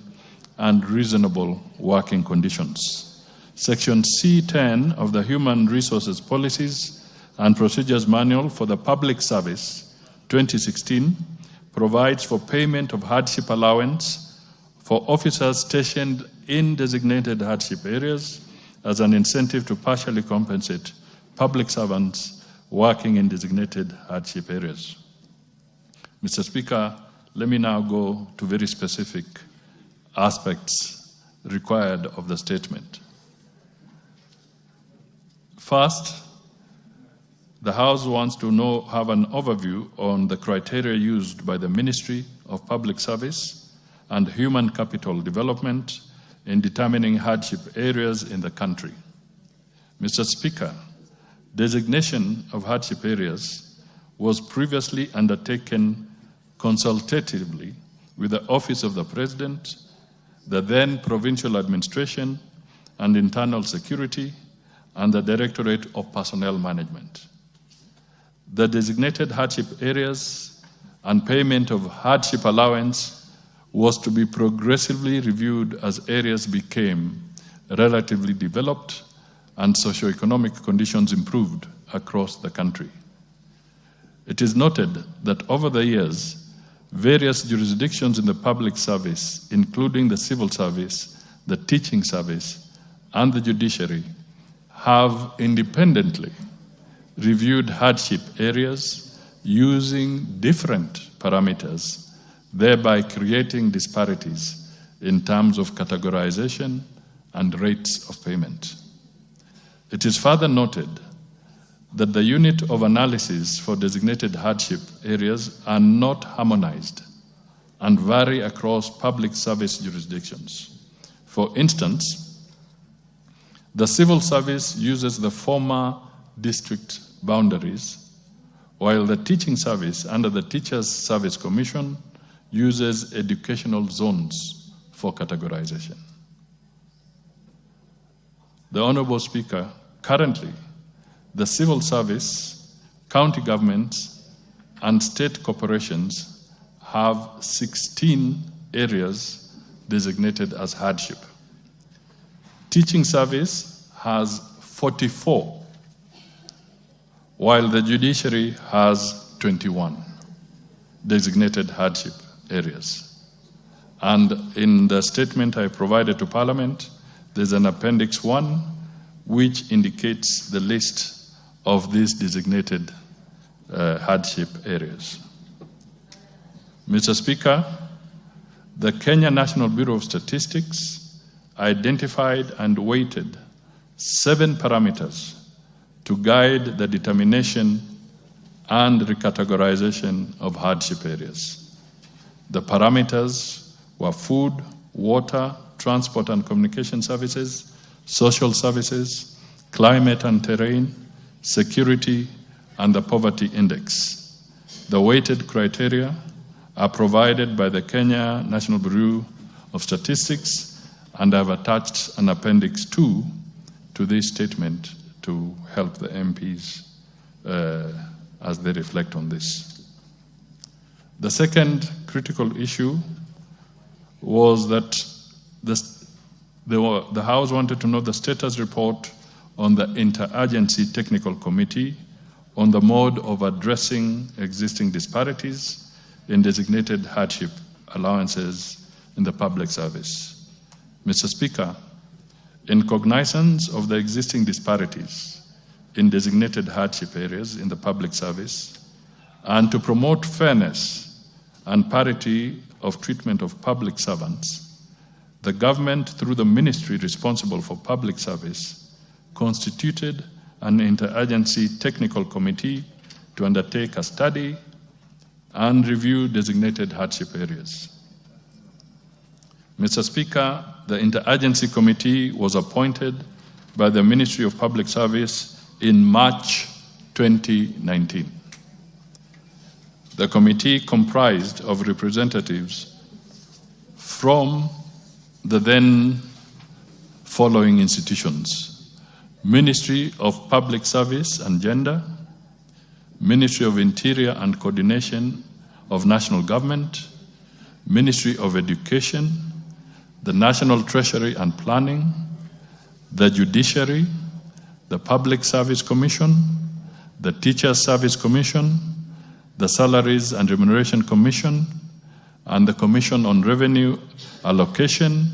and reasonable working conditions. Section C10 of the Human Resources Policies and Procedures Manual for the Public Service 2016 provides for payment of hardship allowance for officers stationed in designated hardship areas as an incentive to partially compensate public servants working in designated hardship areas. Mr. Speaker, let me now go to very specific aspects required of the statement. First, the House wants to have an overview on the criteria used by the Ministry of Public Service and Human Capital Development in determining hardship areas in the country. Mr. Speaker, designation of hardship areas was previously undertaken consultatively with the Office of the President, the then Provincial Administration and Internal Security, and the Directorate of Personnel Management. The designated hardship areas and payment of hardship allowance was to be progressively reviewed as areas became relatively developed and socioeconomic conditions improved across the country. It is noted that over the years, various jurisdictions in the public service, including the civil service, the teaching service, and the judiciary, have independently reviewed hardship areas using different parameters, thereby creating disparities in terms of categorization and rates of payment. It is further noted that the unit of analysis for designated hardship areas are not harmonized and vary across public service jurisdictions. For instance, the civil service uses the former district boundaries, while the teaching service under the Teachers Service Commission uses educational zones for categorization. The Honorable Speaker, currently, the civil service, county governments, and state corporations have 16 areas designated as hardship. Teaching service has 44, while the judiciary has 21 designated hardship areas. And in the statement I provided to Parliament, there's an Appendix 1 which indicates the list of these designated hardship areas. Mr. Speaker, the Kenya National Bureau of Statistics identified and weighted 7 parameters to guide the determination and recategorization of hardship areas. The parameters were food, water, transport and communication services, social services, climate and terrain, security, and the poverty index. The weighted criteria are provided by the Kenya National Bureau of Statistics, and I have attached an Appendix 2 to this statement to help the MPs as they reflect on this. The second critical issue was that the House wanted to know the status report on the Interagency Technical Committee on the mode of addressing existing disparities in designated hardship allowances in the public service. Mr. Speaker, in cognizance of the existing disparities in designated hardship areas in the public service, and to promote fairness and parity of treatment of public servants, the government, through the ministry responsible for public service, constituted an interagency technical committee to undertake a study and review designated hardship areas. Mr. Speaker, the interagency committee was appointed by the Ministry of Public Service in March 2019. The committee comprised of representatives from the then following institutions: Ministry of Public Service and Gender, Ministry of Interior and Coordination of National Government, Ministry of Education, the National Treasury and Planning, the Judiciary, the Public Service Commission, the Teachers Service Commission, the Salaries and Remuneration Commission, and the Commission on Revenue Allocation,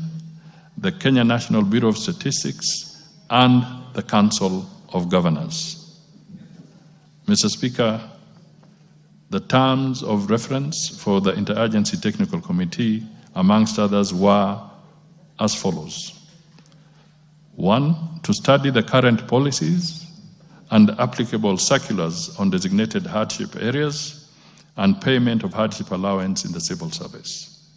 the Kenya National Bureau of Statistics, and the Council of Governors. Mr. Speaker, the terms of reference for the Interagency Technical Committee, amongst others, were as follows. 1, to study the current policies and applicable circulars on designated hardship areas and payment of hardship allowance in the civil service.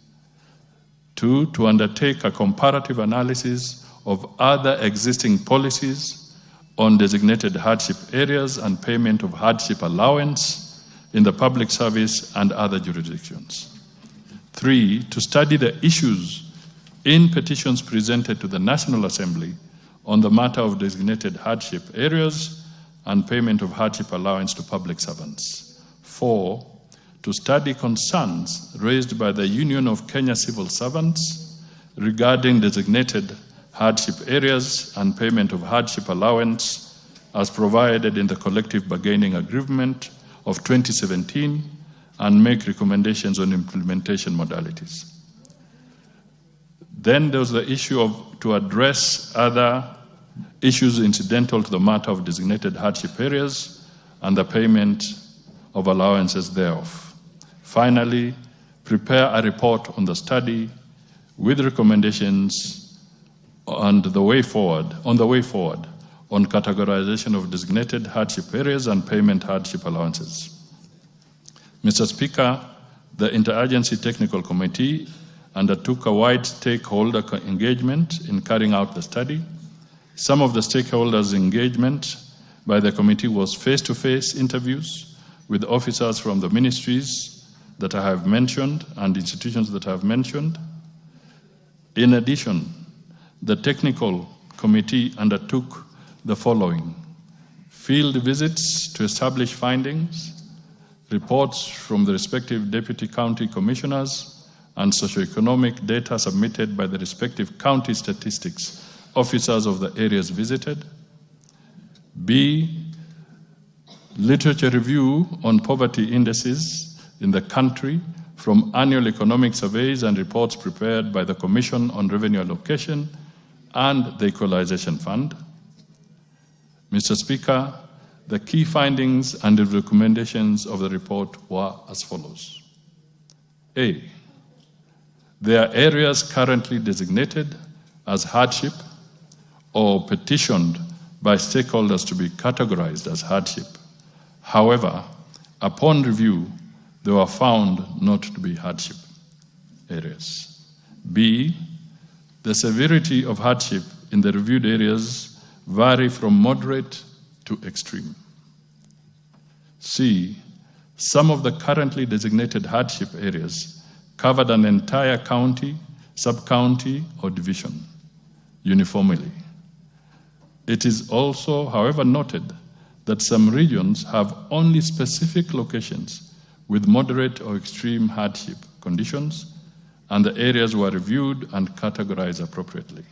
2, to undertake a comparative analysis of other existing policies on designated hardship areas and payment of hardship allowance in the public service and other jurisdictions. 3, to study the issues in petitions presented to the National Assembly on the matter of designated hardship areas and payment of hardship allowance to public servants. 4, to study concerns raised by the Union of Kenya Civil Servants regarding designated hardship areas and payment of hardship allowance as provided in the collective bargaining agreement of 2017 and make recommendations on implementation modalities. Then there was the issue of to address other issues incidental to the matter of designated hardship areas and the payment of allowances thereof. Finally, prepare a report on the study with recommendations on the way forward on categorization of designated hardship areas and payment hardship allowances. Mr. Speaker, the Interagency Technical Committee undertook a wide stakeholder engagement in carrying out the study. Some of the stakeholders' engagement by the committee was face-to-face interviews with officers from the ministries that I have mentioned and institutions that I have mentioned. In addition, the technical committee undertook the following: field visits to establish findings, reports from the respective deputy county commissioners, and socioeconomic data submitted by the respective county statistics officers of the areas visited. B, literature review on poverty indices in the country from annual economic surveys and reports prepared by the Commission on Revenue Allocation and the Equalization Fund. Mr. Speaker, The key findings and the recommendations of the report were as follows. A, there are areas currently designated as hardship or petitioned by stakeholders to be categorized as hardship. However, upon review, they were found not to be hardship areas. B, the severity of hardship in the reviewed areas vary from moderate to extreme. C, some of the currently designated hardship areas covered an entire county, sub-county, or division uniformly. It is also, however, noted that some regions have only specific locations with moderate or extreme hardship conditions, and the areas were reviewed and categorized appropriately.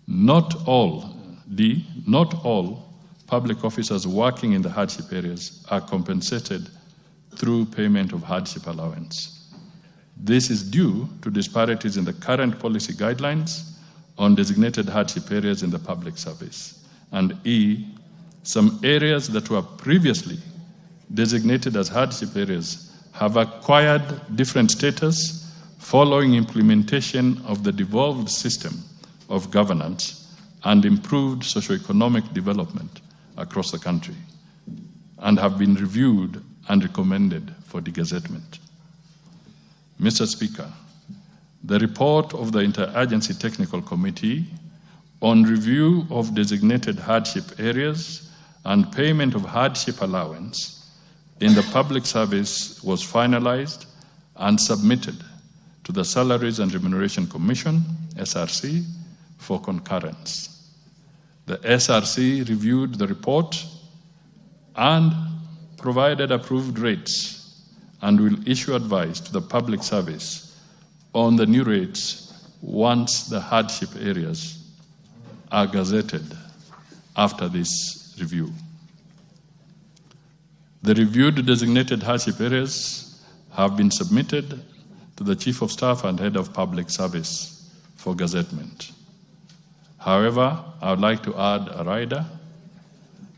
Not all public officers working in the hardship areas are compensated through payment of hardship allowance. This is due to disparities in the current policy guidelines on designated hardship areas in the public service. And E, some areas that were previously designated as hardship areas have acquired different status following implementation of the devolved system of governance and improved socioeconomic development across the country, and have been reviewed and recommended for degazettement. Mr. Speaker, the report of the Interagency Technical Committee on review of designated hardship areas and payment of hardship allowance in the public service was finalized and submitted to the Salaries and Remuneration Commission, SRC, for concurrence. The SRC reviewed the report and provided approved rates and will issue advice to the public service on the new rates once the hardship areas are gazetted after this review. The reviewed designated hardship areas have been submitted to the Chief of Staff and Head of Public Service for gazettement. However, I would like to add a rider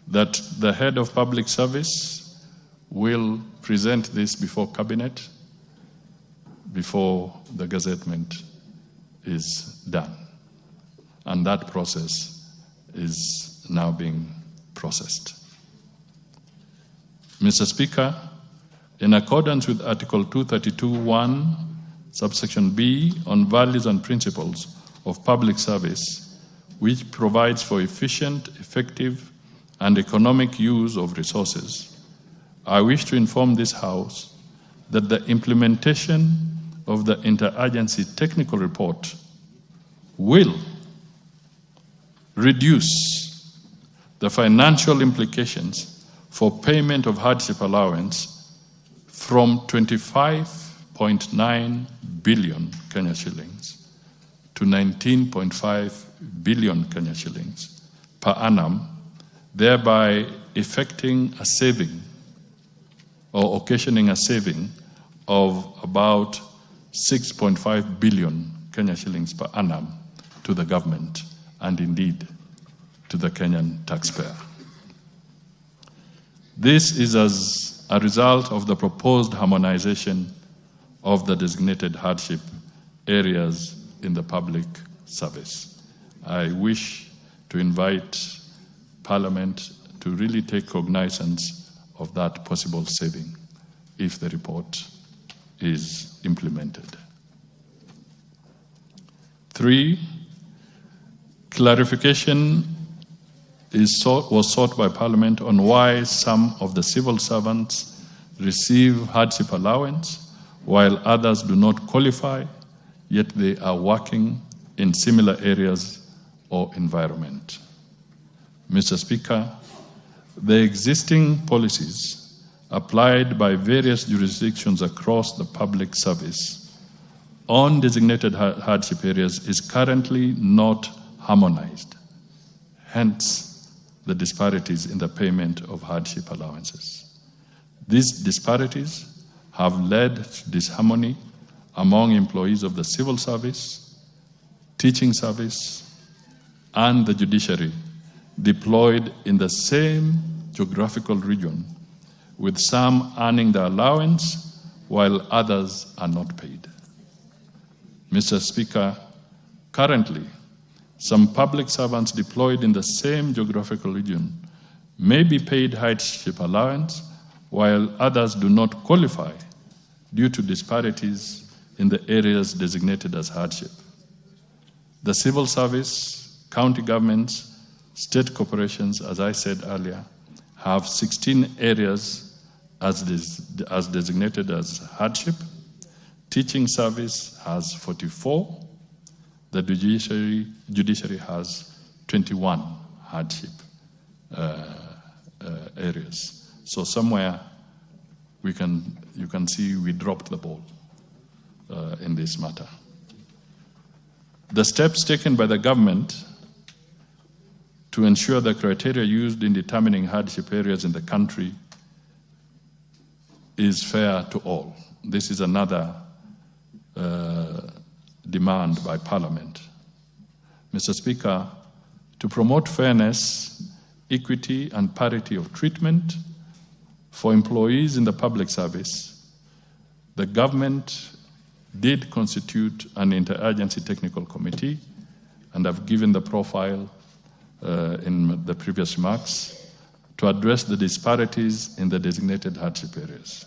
that the Head of Public Service will present this before Cabinet before the gazettement is done. And that process is now being processed. Mr. Speaker, in accordance with Article 232(1), subsection B, on values and principles of public service, which provides for efficient, effective, and economic use of resources, I wish to inform this House that the implementation of the Interagency Technical Report will reduce the financial implications for payment of hardship allowance from 25.9 billion Kenya shillings to 19.5 billion Kenya shillings per annum, thereby effecting a saving or occasioning a saving of about 6.5 billion Kenya shillings per annum to the government and indeed to the Kenyan taxpayer. This is as a result of the proposed harmonization of the designated hardship areas in the public service. I wish to invite Parliament to really take cognizance of that possible saving if the report is implemented. 3, clarification was sought by Parliament on why some of the civil servants receive hardship allowance while others do not qualify, yet they are working in similar areas or environment. Mr. Speaker, the existing policies applied by various jurisdictions across the public service on designated hardship areas is currently not harmonized. Hence, the disparities in the payment of hardship allowances. These disparities have led to disharmony among employees of the civil service, teaching service, and the judiciary deployed in the same geographical region, with some earning the allowance while others are not paid. Mr. Speaker, currently, some public servants deployed in the same geographical region may be paid hardship allowance, while others do not qualify due to disparities in the areas designated as hardship. The civil service, county governments, state corporations, as I said earlier, have 16 areas as designated as hardship. Teaching service has 44. The judiciary has 21 hardship areas. So somewhere you can see we dropped the ball in this matter. The steps taken by the government to ensure the criteria used in determining hardship areas in the country is fair to all. This is another demand by Parliament. Mr. Speaker, to promote fairness, equity, and parity of treatment for employees in the public service, the government did constitute an interagency technical committee, and I've given the profile in the previous remarks, to address the disparities in the designated hardship areas.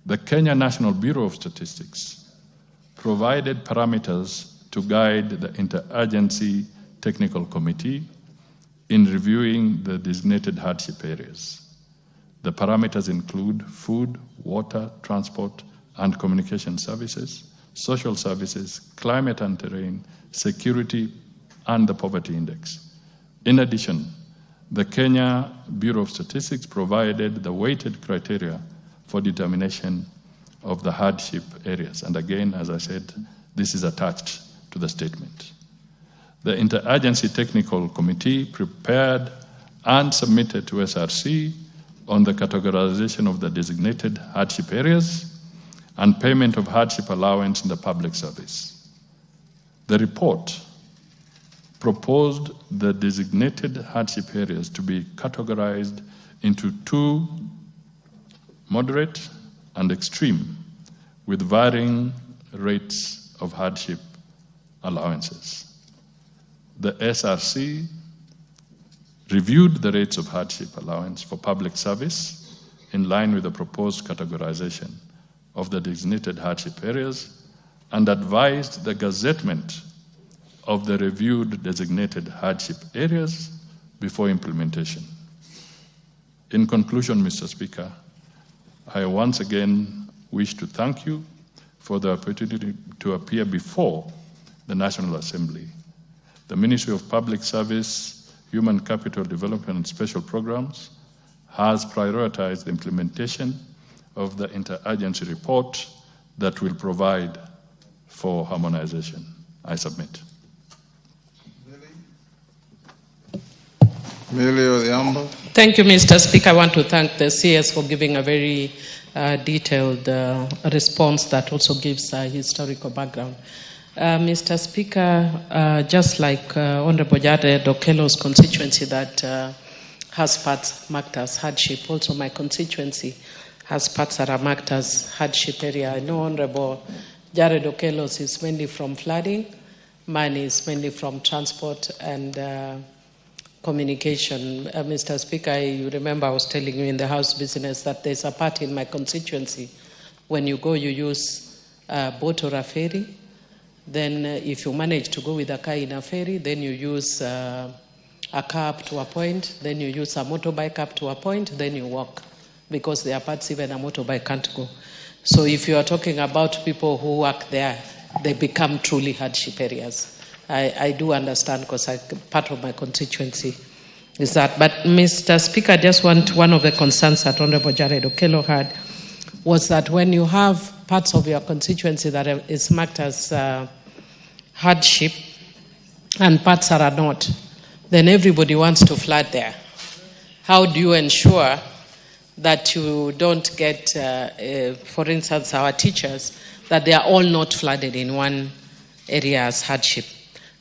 The Kenya National Bureau of Statistics provided parameters to guide the interagency technical committee in reviewing the designated hardship areas. The parameters include food, water, transport, and communication services, social services, climate and terrain, security, and the poverty index. In addition, the Kenya Bureau of Statistics provided the weighted criteria for determination of the hardship areas. And again, as I said, this is attached to the statement. The Interagency Technical Committee prepared and submitted to SRC on the categorization of the designated hardship areas and payment of hardship allowance in the public service. The report proposed the designated hardship areas to be categorized into two: moderate and extreme, with varying rates of hardship allowances. The SRC reviewed the rates of hardship allowance for public service in line with the proposed categorization of the designated hardship areas and advised the gazettement of the reviewed designated hardship areas before implementation. In conclusion, Mr. Speaker, I once again wish to thank you for the opportunity to appear before the National Assembly. The Ministry of Public Service, Human Capital Development and Special Programs has prioritized the implementation of the interagency report that will provide for harmonization. I submit. Thank you, Mr. Speaker. I want to thank the CS for giving a very detailed response that also gives a historical background. Mr. Speaker, just like Honorable Jare Dokelo's constituency that has parts marked as hardship, also my constituency has parts that are marked as hardship area. I know Honorable Jare Dokelo's is mainly from flooding, mine is mainly from transport and communication. Mr. Speaker, you remember I was telling you in the House business that there's a part in my constituency. When you go, you use a boat or a ferry. Then if you manage to go with a car in a ferry, then you use a car up to a point, then you use a motorbike up to a point, then you walk, because there are parts even a motorbike can't go. So if you are talking about people who work there, they become truly hardship areas. I do understand, because part of my constituency is that. But Mr. Speaker, I just want one of the concerns that Honorable Jare Dokelo had was that when you have parts of your constituency that is marked as hardship and parts that are not, then everybody wants to flood there. How do you ensure that you don't get, for instance, our teachers, that they are all not flooded in one area as hardship?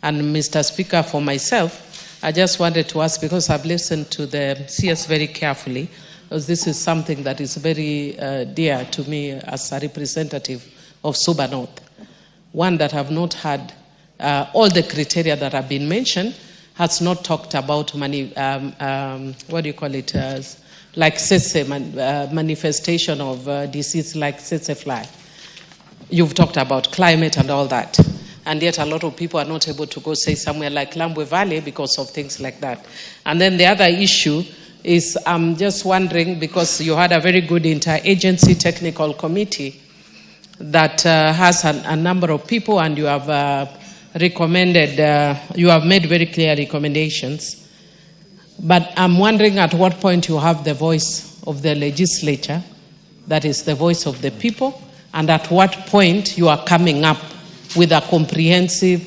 And Mr. Speaker, for myself, I just wanted to ask, because I've listened to the CS very carefully, because this is something that is very dear to me as a representative of Suba North. One that have not had all the criteria that have been mentioned, has not talked about what do you call it, like tsetse, manifestation of disease like tsetse fly. You've talked about climate and all that. And yet a lot of people are not able to go, say, somewhere like Lambwe Valley because of things like that. And then the other issue is, I'm just wondering, because you had a very good interagency technical committee that has a number of people, and you have recommended, you have made very clear recommendations. But I'm wondering at what point you have the voice of the legislature, that is the voice of the people, and at what point you are coming up with a comprehensive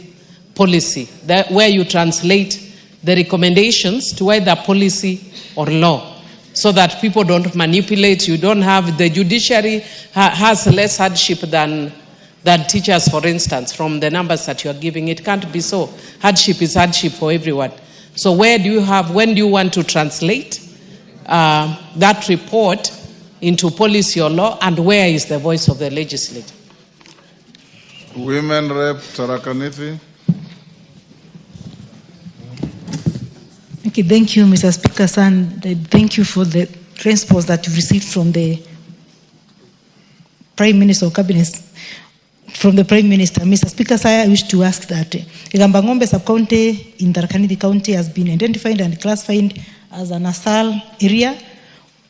policy where you translate the recommendations to either policy or law, so that people don't manipulate. You don't have, the judiciary has less hardship than teachers, for instance, from the numbers that you are giving. It can't be so. Hardship is hardship for everyone. So when do you want to translate that report into policy or law, and where is the voice of the legislature? Women Rep Tharaka Nithi. Okay, thank you, Mr. Speaker, and thank you for the response that you received from the Prime Minister or Cabinet. From the Prime Minister, Mr. Speaker, I wish to ask that Igambangombe sub-county in Tharaka Nithi County has been identified and classified as an ASAL area.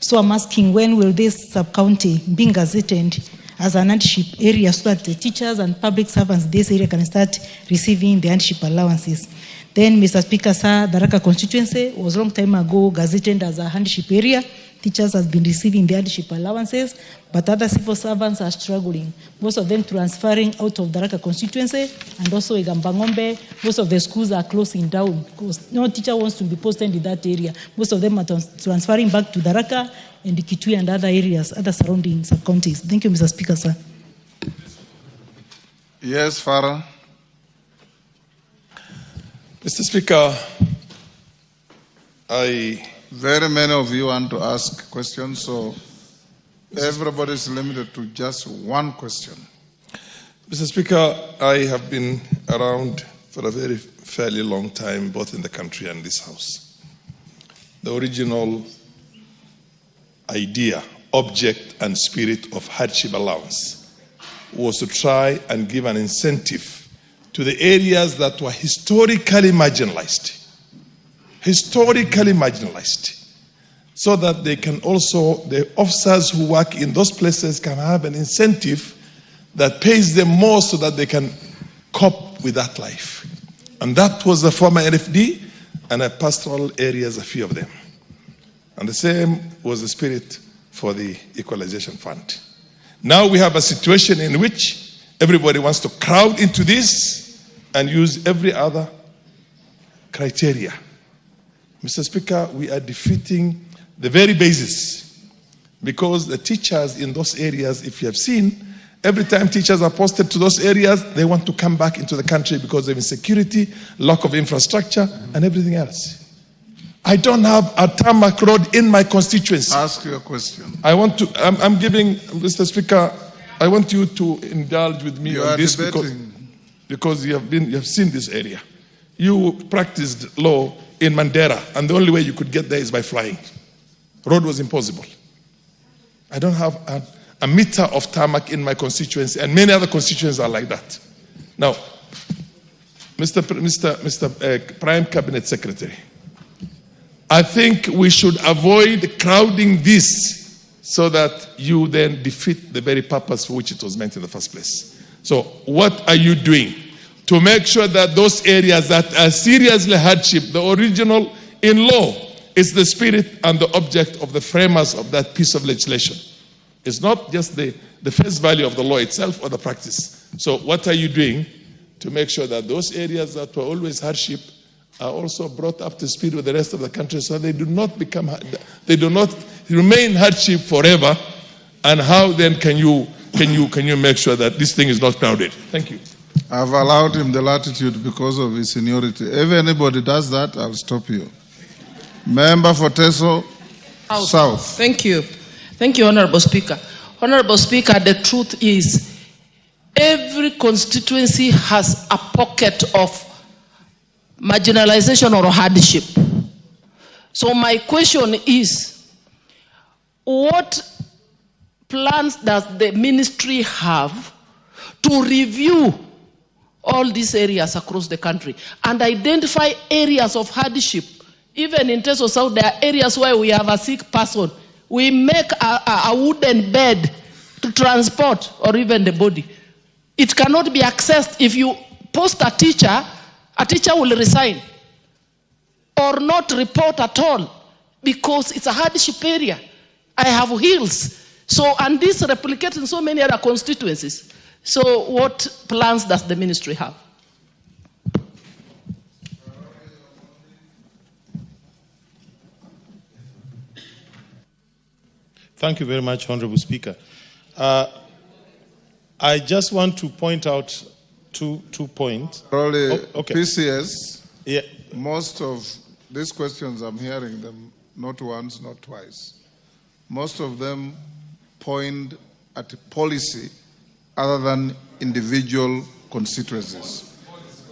So I'm asking, when will this sub-county be gazetted as an hardship area, so that the teachers and public servants in this area can start receiving the hardship allowances? Then, Mr. Speaker, sir, Tharaka constituency was a long time ago gazetted as a hardship area. Teachers have been receiving the hardship allowances, but other civil servants are struggling. Most of them transferring out of Tharaka constituency, and also Igambangombe, most of the schools are closing down because no teacher wants to be posted in that area. Most of them are transferring back to Tharaka and Kitui and other areas, other surrounding sub-counties. Thank you, Mr. Speaker, sir. Yes, Farah. Mr. Speaker, very many of you want to ask questions, so everybody is limited to just one question. Mr. Speaker, I have been around for a fairly long time, both in the country and this House. The original idea, object, and spirit of hardship allowance was to try and give an incentive to the areas that were historically marginalized, so that they can also, the officers who work in those places can have an incentive that pays them more so that they can cope with that life. And that was the former NFD and the pastoral areas, a few of them. And the same was the spirit for the Equalization Fund. Now we have a situation in which everybody wants to crowd into this and use every other criteria. Mr. Speaker, we are defeating the very basis, because the teachers in those areas, if you have seen, every time teachers are posted to those areas, they want to come back into the country because of insecurity, lack of infrastructure, and everything else. I don't have a tarmac road in my constituency. Ask your question. I'm giving, Mr. Speaker, I want you to indulge with me on this because you have seen this area. You practiced law in Mandera, and the only way you could get there is by flying. Road was impossible. I don't have a meter of tarmac in my constituency, and many other constituencies are like that. Now, Mr. Prime Cabinet Secretary, I think we should avoid crowding this so that you then defeat the very purpose for which it was meant in the first place. So what are you doing to make sure that those areas that are seriously hardship, the original in law, is the spirit and the object of the framers of that piece of legislation? It's not just the face value of the law itself or the practice. So what are you doing to make sure that those areas that were always hardship are also brought up to speed with the rest of the country, so they do not remain hardship forever? And how then can you make sure that this thing is not crowded? Thank you. I've allowed him the latitude because of his seniority. If anybody does that, I'll stop you. Member for Teso South. Thank you. Thank you, Honorable Speaker. Honorable Speaker, the truth is every constituency has a pocket of marginalization or hardship. So my question is, what plans does the ministry have to review all these areas across the country and identify areas of hardship? Even in Teso South, there are areas where we have a sick person. We make a wooden bed to transport or even the body. It cannot be accessed. If you post a teacher will resign or not report at all because it's a hardship area. I have hills. So, and this replicates in so many other constituencies. So what plans does the ministry have? Thank you very much, Honorable Speaker. I just want to point out two points. Okay. PCS, yeah. Most of these questions, I'm hearing them not once, not twice. Most of them point at policy other than individual constituencies.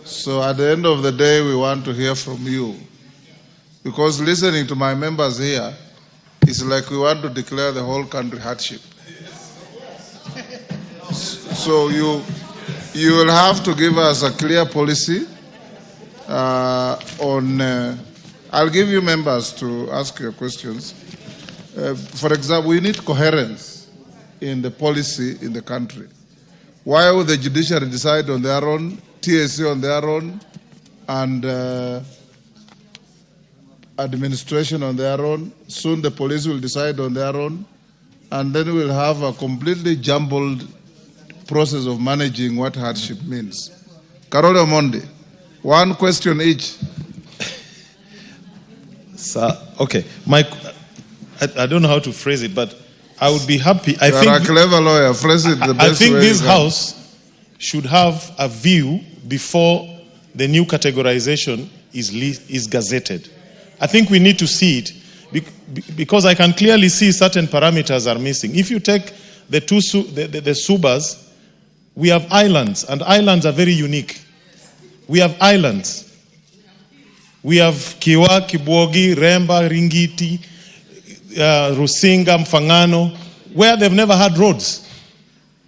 So at the end of the day, we want to hear from you. Because listening to my members here, it's like we want to declare the whole country hardship. So you will have to give us a clear policy on, I'll give you members to ask your questions. For example, we need coherence in the policy in the country. Why would the judiciary decide on their own, TSC on their own, and administration on their own? Soon the police will decide on their own, and then we'll have a completely jumbled process of managing what hardship means. Carole Omondi, one question each. Sir, okay. I don't know how to phrase it, but I would be happy. You are a clever lawyer. Phrase it the best way. I think this House should have a view before the new categorization is gazetted. I think we need to see it because I can clearly see certain parameters are missing. If you take the Subas, we have islands, and islands are very unique. We have islands. We have Kiwa, Kibwogi, Remba, Ringiti, Rusinga, Mfangano, where they've never had roads.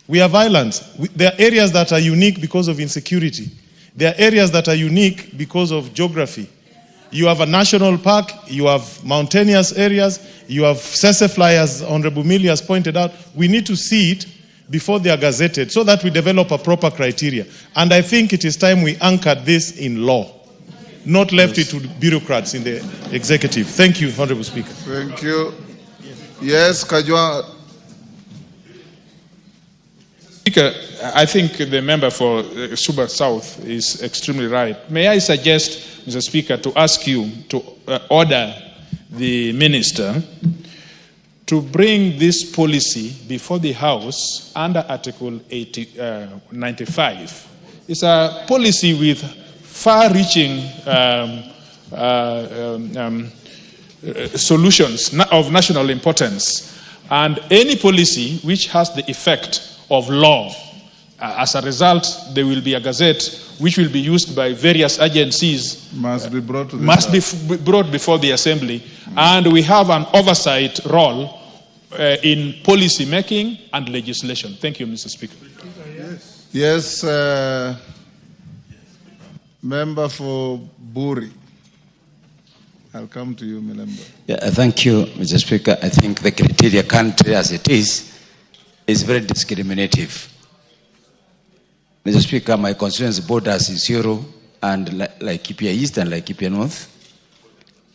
We have islands. There are areas that are unique because of insecurity. There are areas that are unique because of geography. You have a national park, you have mountainous areas, you have sesefly, as Honorable Millie has pointed out. We need to see it before they are gazetted so that we develop a proper criteria. And I think it is time we anchored this in law, not left it to bureaucrats in the executive. Thank you, Honorable Speaker. Thank you. Yes, Kajwa. Speaker, I think the member for Suba South is extremely right. May I suggest, Mr. Speaker, to ask you to order the minister to bring this policy before the House under Article 95. It's a policy with far-reaching solutions of national importance, and any policy which has the effect of law. As a result, there will be a gazette which will be used by various agencies. Must be brought before the Assembly. And we have an oversight role in policy making and legislation. Thank you, Mr. Speaker. Yes, member for Buri. I'll come to you, member. Yeah, thank you, Mr. Speaker. I think the criteria country as it is very discriminative. Mr. Speaker, my constituency borders Isiolo and Laikipia East and Laikipia North.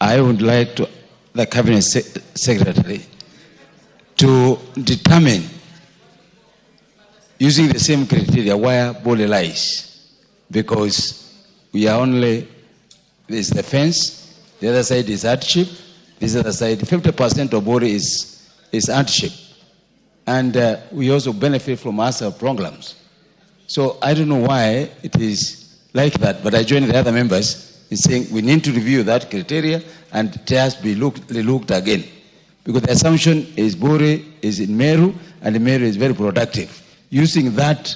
I would like to the Cabinet Secretary to determine, using the same criteria, where Bole lies. Because we are only, there's the fence, the other side is hardship, this other side, 50% of Bole is hardship. And we also benefit from ASA programs. So I don't know why it is like that, but I join the other members in saying we need to review that criteria and it has to be looked again. Because the assumption is Bore is in Meru, and Meru is very productive. Using that,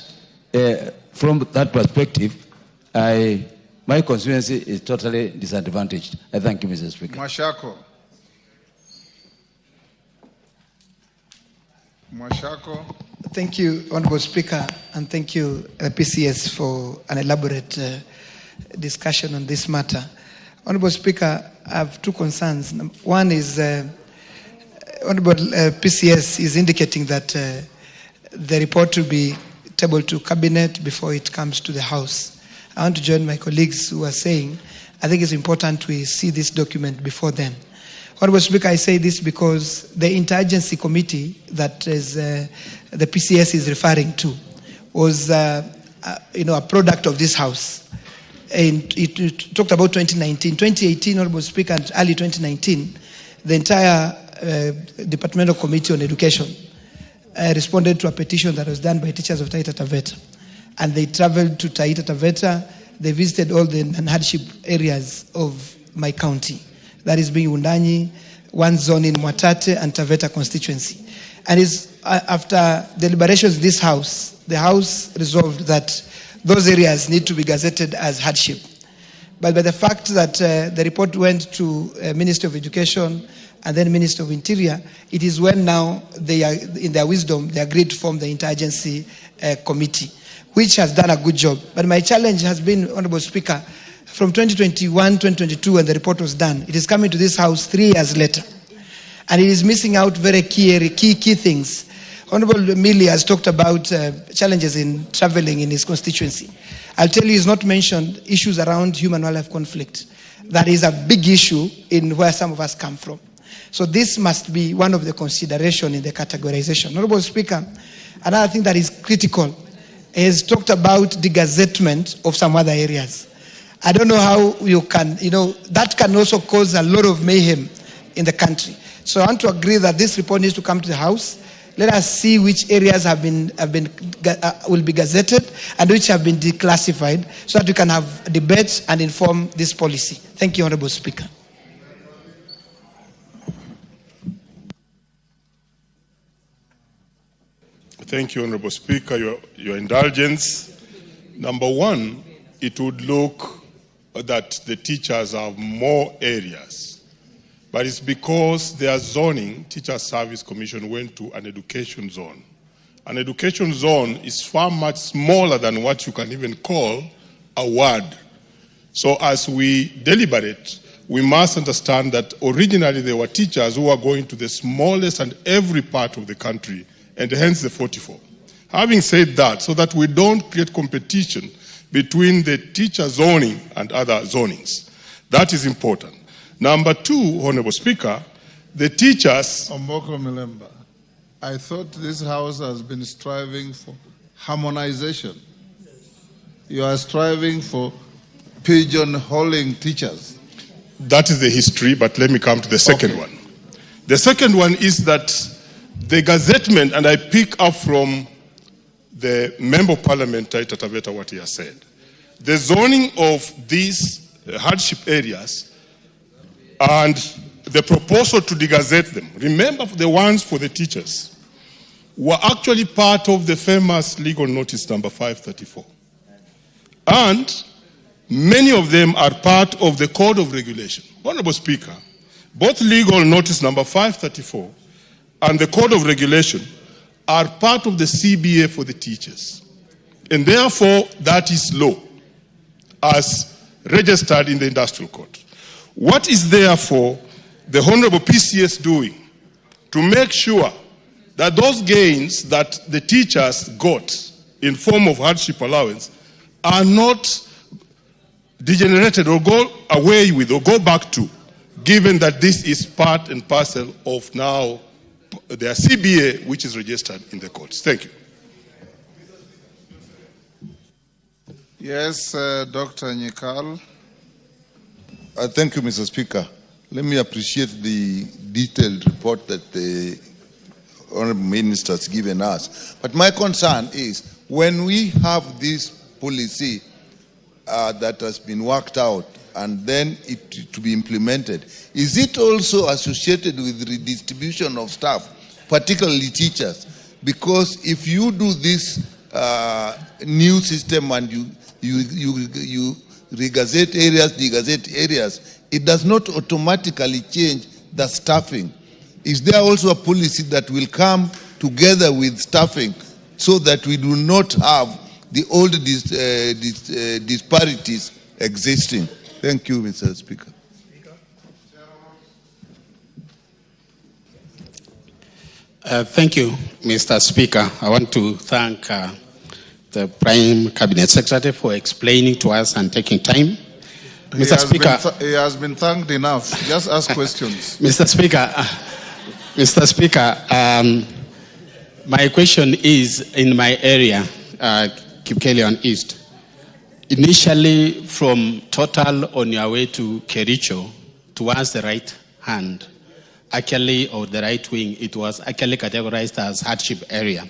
from that perspective, my constituency is totally disadvantaged. I thank you, Mr. Speaker. Mashako. Thank you, Honorable Speaker, and thank you, PCS, for an elaborate discussion on this matter. Honorable Speaker, I have two concerns. One is Honorable PCS is indicating that the report will be tabled to Cabinet before it comes to the House. I want to join my colleagues who are saying I think it's important we see this document before then. Honorable Speaker, I say this because the interagency committee that is, the PCS is referring to was a product of this House. And it talked about 2019. 2018, Honorable Speaker, and early 2019, the entire Departmental Committee on Education responded to a petition that was done by teachers of Taita Taveta. And they traveled to Taita Taveta. They visited all the hardship areas of my county. That is being Undanyi, one zone in Mwatate and Taveta constituency. And after deliberations in this House, the House resolved that those areas need to be gazetted as hardship. But by the fact that the report went to Ministry of Education and then Minister of Interior, it is when now they are, in their wisdom, they agreed to form the interagency committee, which has done a good job. But my challenge has been, Honorable Speaker, from 2021, 2022, when the report was done, it is coming to this House 3 years later. And it is missing out very key things. Honorable Millie has talked about challenges in traveling in his constituency. I'll tell you, he's not mentioned issues around human-wildlife conflict. That is a big issue in where some of us come from. So this must be one of the consideration in the categorization. Honorable Speaker, another thing that is critical is talked about the gazettement of some other areas. I don't know how you can, that can also cause a lot of mayhem in the country. So I want to agree that this report needs to come to the House. Let us see which areas will be gazetted and which have been declassified so that we can have debates and inform this policy. Thank you, Honorable Speaker. Thank you, Honorable Speaker. Your indulgence. Number one, it would look that the teachers have more areas. But it's because their zoning, Teacher Service Commission went to an education zone. An education zone is far much smaller than what you can even call a ward. So as we deliberate, we must understand that originally there were teachers who were going to the smallest and every part of the country, and hence the 44. Having said that, so that we don't create competition between the teacher zoning and other zonings, that is important. Number two, Honorable Speaker, the teachers... Omboko Milemba, I thought this House has been striving for harmonization. You are striving for pigeonholing teachers. That is the history, but let me come to the second one. The second one is that the gazettement, and I pick up from the Member of Parliamentary, Tataveta, what he has said. The zoning of these hardship areas and the proposal to degazette them, remember the ones for the teachers, were actually part of the famous legal notice number 534. And many of them are part of the Code of Regulation. Honorable Speaker, both legal notice number 534 and the Code of Regulation are part of the CBA for the teachers. And therefore, that is law as registered in the Industrial Code. What is therefore the Honorable PCS doing to make sure that those gains that the teachers got in form of hardship allowance are not degenerated or go away with or go back to, given that this is part and parcel of now their CBA, which is registered in the courts? Thank you. Yes, Dr. Nyikal. Thank you, Mr. Speaker. Let me appreciate the detailed report that the Honorable Minister has given us. But my concern is, when we have this policy that has been worked out and then it to be implemented, is it also associated with redistribution of staff, particularly teachers? Because if you do this new system and you regazette areas, degazette areas, it does not automatically change the staffing. Is there also a policy that will come together with staffing so that we do not have the old disparities existing? Thank you, Mr. Speaker. Thank you, Mr. Speaker. I want to thank the Prime Cabinet Secretary for explaining to us and taking time. Mr. Speaker, he has been thanked enough. Just ask questions. Mr. Speaker, my question is in my area, Kipkelion East. Initially, from Total on your way to Kericho, towards the right hand, actually, or the right wing, it was actually categorized as hardship area.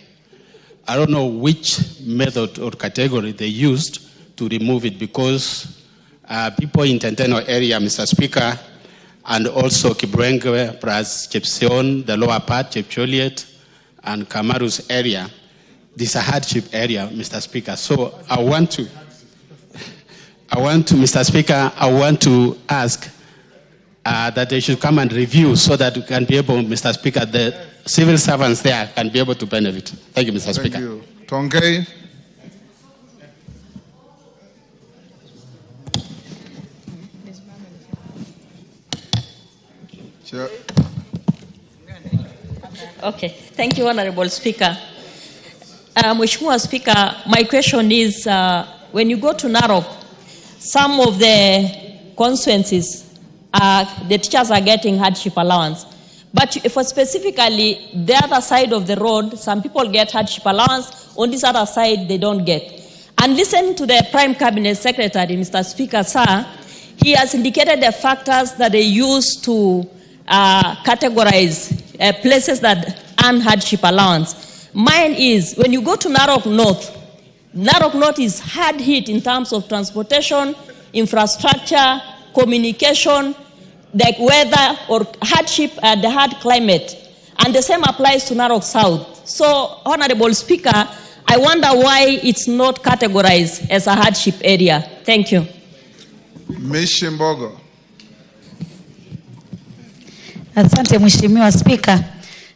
I don't know which method or category they used to remove it, because people in Tenteno area, Mr. Speaker, and also Kibwenge, plus Chepsion, the lower part, Chepcholiet, and Kamaru's area, this is a hardship area, Mr. Speaker. So I want to, Mr. Speaker, I want to ask that they should come and review so that we can be able, Mr. Speaker, the civil servants there can be able to benefit. Thank you, Mr. Speaker. Thank you. Tongay. Sure. Okay, thank you, Honorable Speaker. Mheshimiwa Speaker, my question is, when you go to Narok, some of the constituencies, the teachers are getting hardship allowance. But for specifically the other side of the road, some people get hardship allowance, on this other side they don't get. And listening to the Prime Cabinet Secretary, Mr. Speaker, sir, he has indicated the factors that they use to categorize places that earn hardship allowance. Mine is, when you go to Narok North is hard hit in terms of transportation, infrastructure, communication, like weather or hardship and the hard climate. And the same applies to Narok South. So, Honorable Speaker, I wonder why it's not categorized as a hardship area. Thank you. Mishimbogo. Asante Mheshimiwa Spika.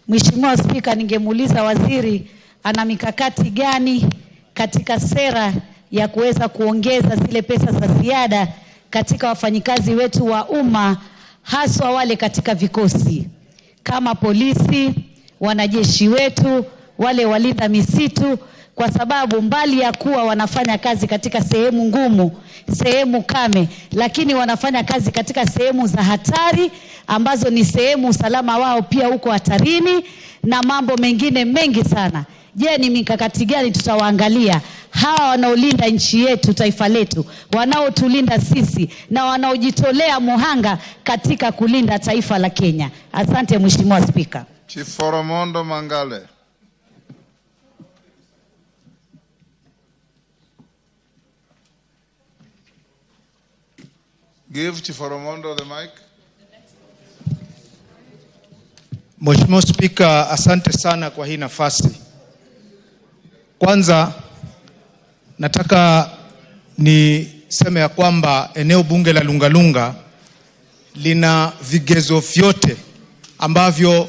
Mheshimiwa Spika, ningemuuliza waziri ana mikakati gani katika sera ya kuweza kuongeza zile pesa za ziada katika wafanyikazi wetu wa umma, haswa wale katika vikosi kama polisi, wanajeshi wetu, wale walinda misitu, kwa sababu mbali ya kuwa wanafanya kazi katika sehemu ngumu, sehemu kame, lakini wanafanya kazi katika sehemu za hatari ambazo ni sehemu usalama wao pia uko hatarini na mambo mengine mengi sana. Je, ni mikakati gani tutawaangalia hawa wanaolinda nchi yetu, taifa letu, wanaotulinda sisi na wanaojitolea muhanga katika kulinda taifa la Kenya? Asante Mheshimiwa Spika. Chief Foromondo Mangale. Give Chief Foromondo the mic. Mheshimiwa Spika, asante sana kwa hii nafasi. Kwanza nataka niseme ya kwamba eneo bunge la Lungalunga lina vigezo vyote ambavyo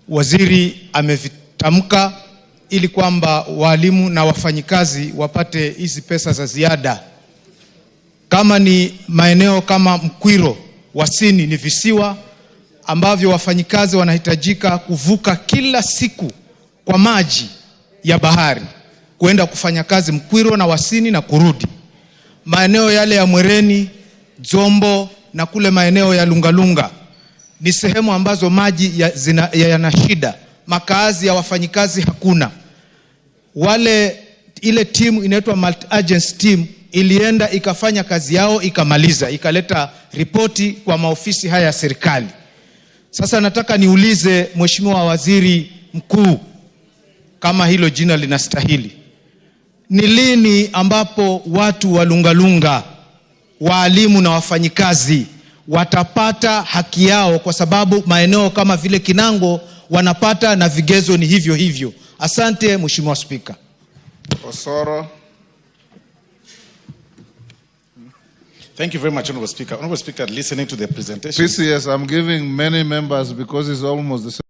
waziri amevitamka ili kwamba walimu na wafanyikazi wapate hizi pesa za ziada. Kama ni maeneo kama Mkwiro, Wasini, ni visiwa ambavyo wafanyikazi wanahitajika kuvuka kila siku kwa maji ya bahari kuenda kufanya kazi Mkwiro na Wasini na kurudi. Maeneo yale ya Mwereni, Zombo na kule maeneo ya Lungalunga ni sehemu ambazo maji yana shida, makazi ya wafanyikazi hakuna. Ile timu inaitwa multi-agency team ilienda ikafanya kazi yao ikamaliza, ikaleta ripoti kwa maofisi haya ya serikali. Sasa nataka niulize Mheshimiwa Waziri Mkuu, kama hilo jina linastahili, ni lini ambapo watu wa Lungalunga, waalimu na wafanyikazi watapata haki yao, kwa sababu maeneo kama vile Kinango wanapata na vigezo ni hivyo hivyo. Asante Mheshimiwa Spika. Osoro. Thank you very much, Honorable Speaker. Honorable Speaker, listening to the presentation. PCS, I'm giving many members because it's almost the same.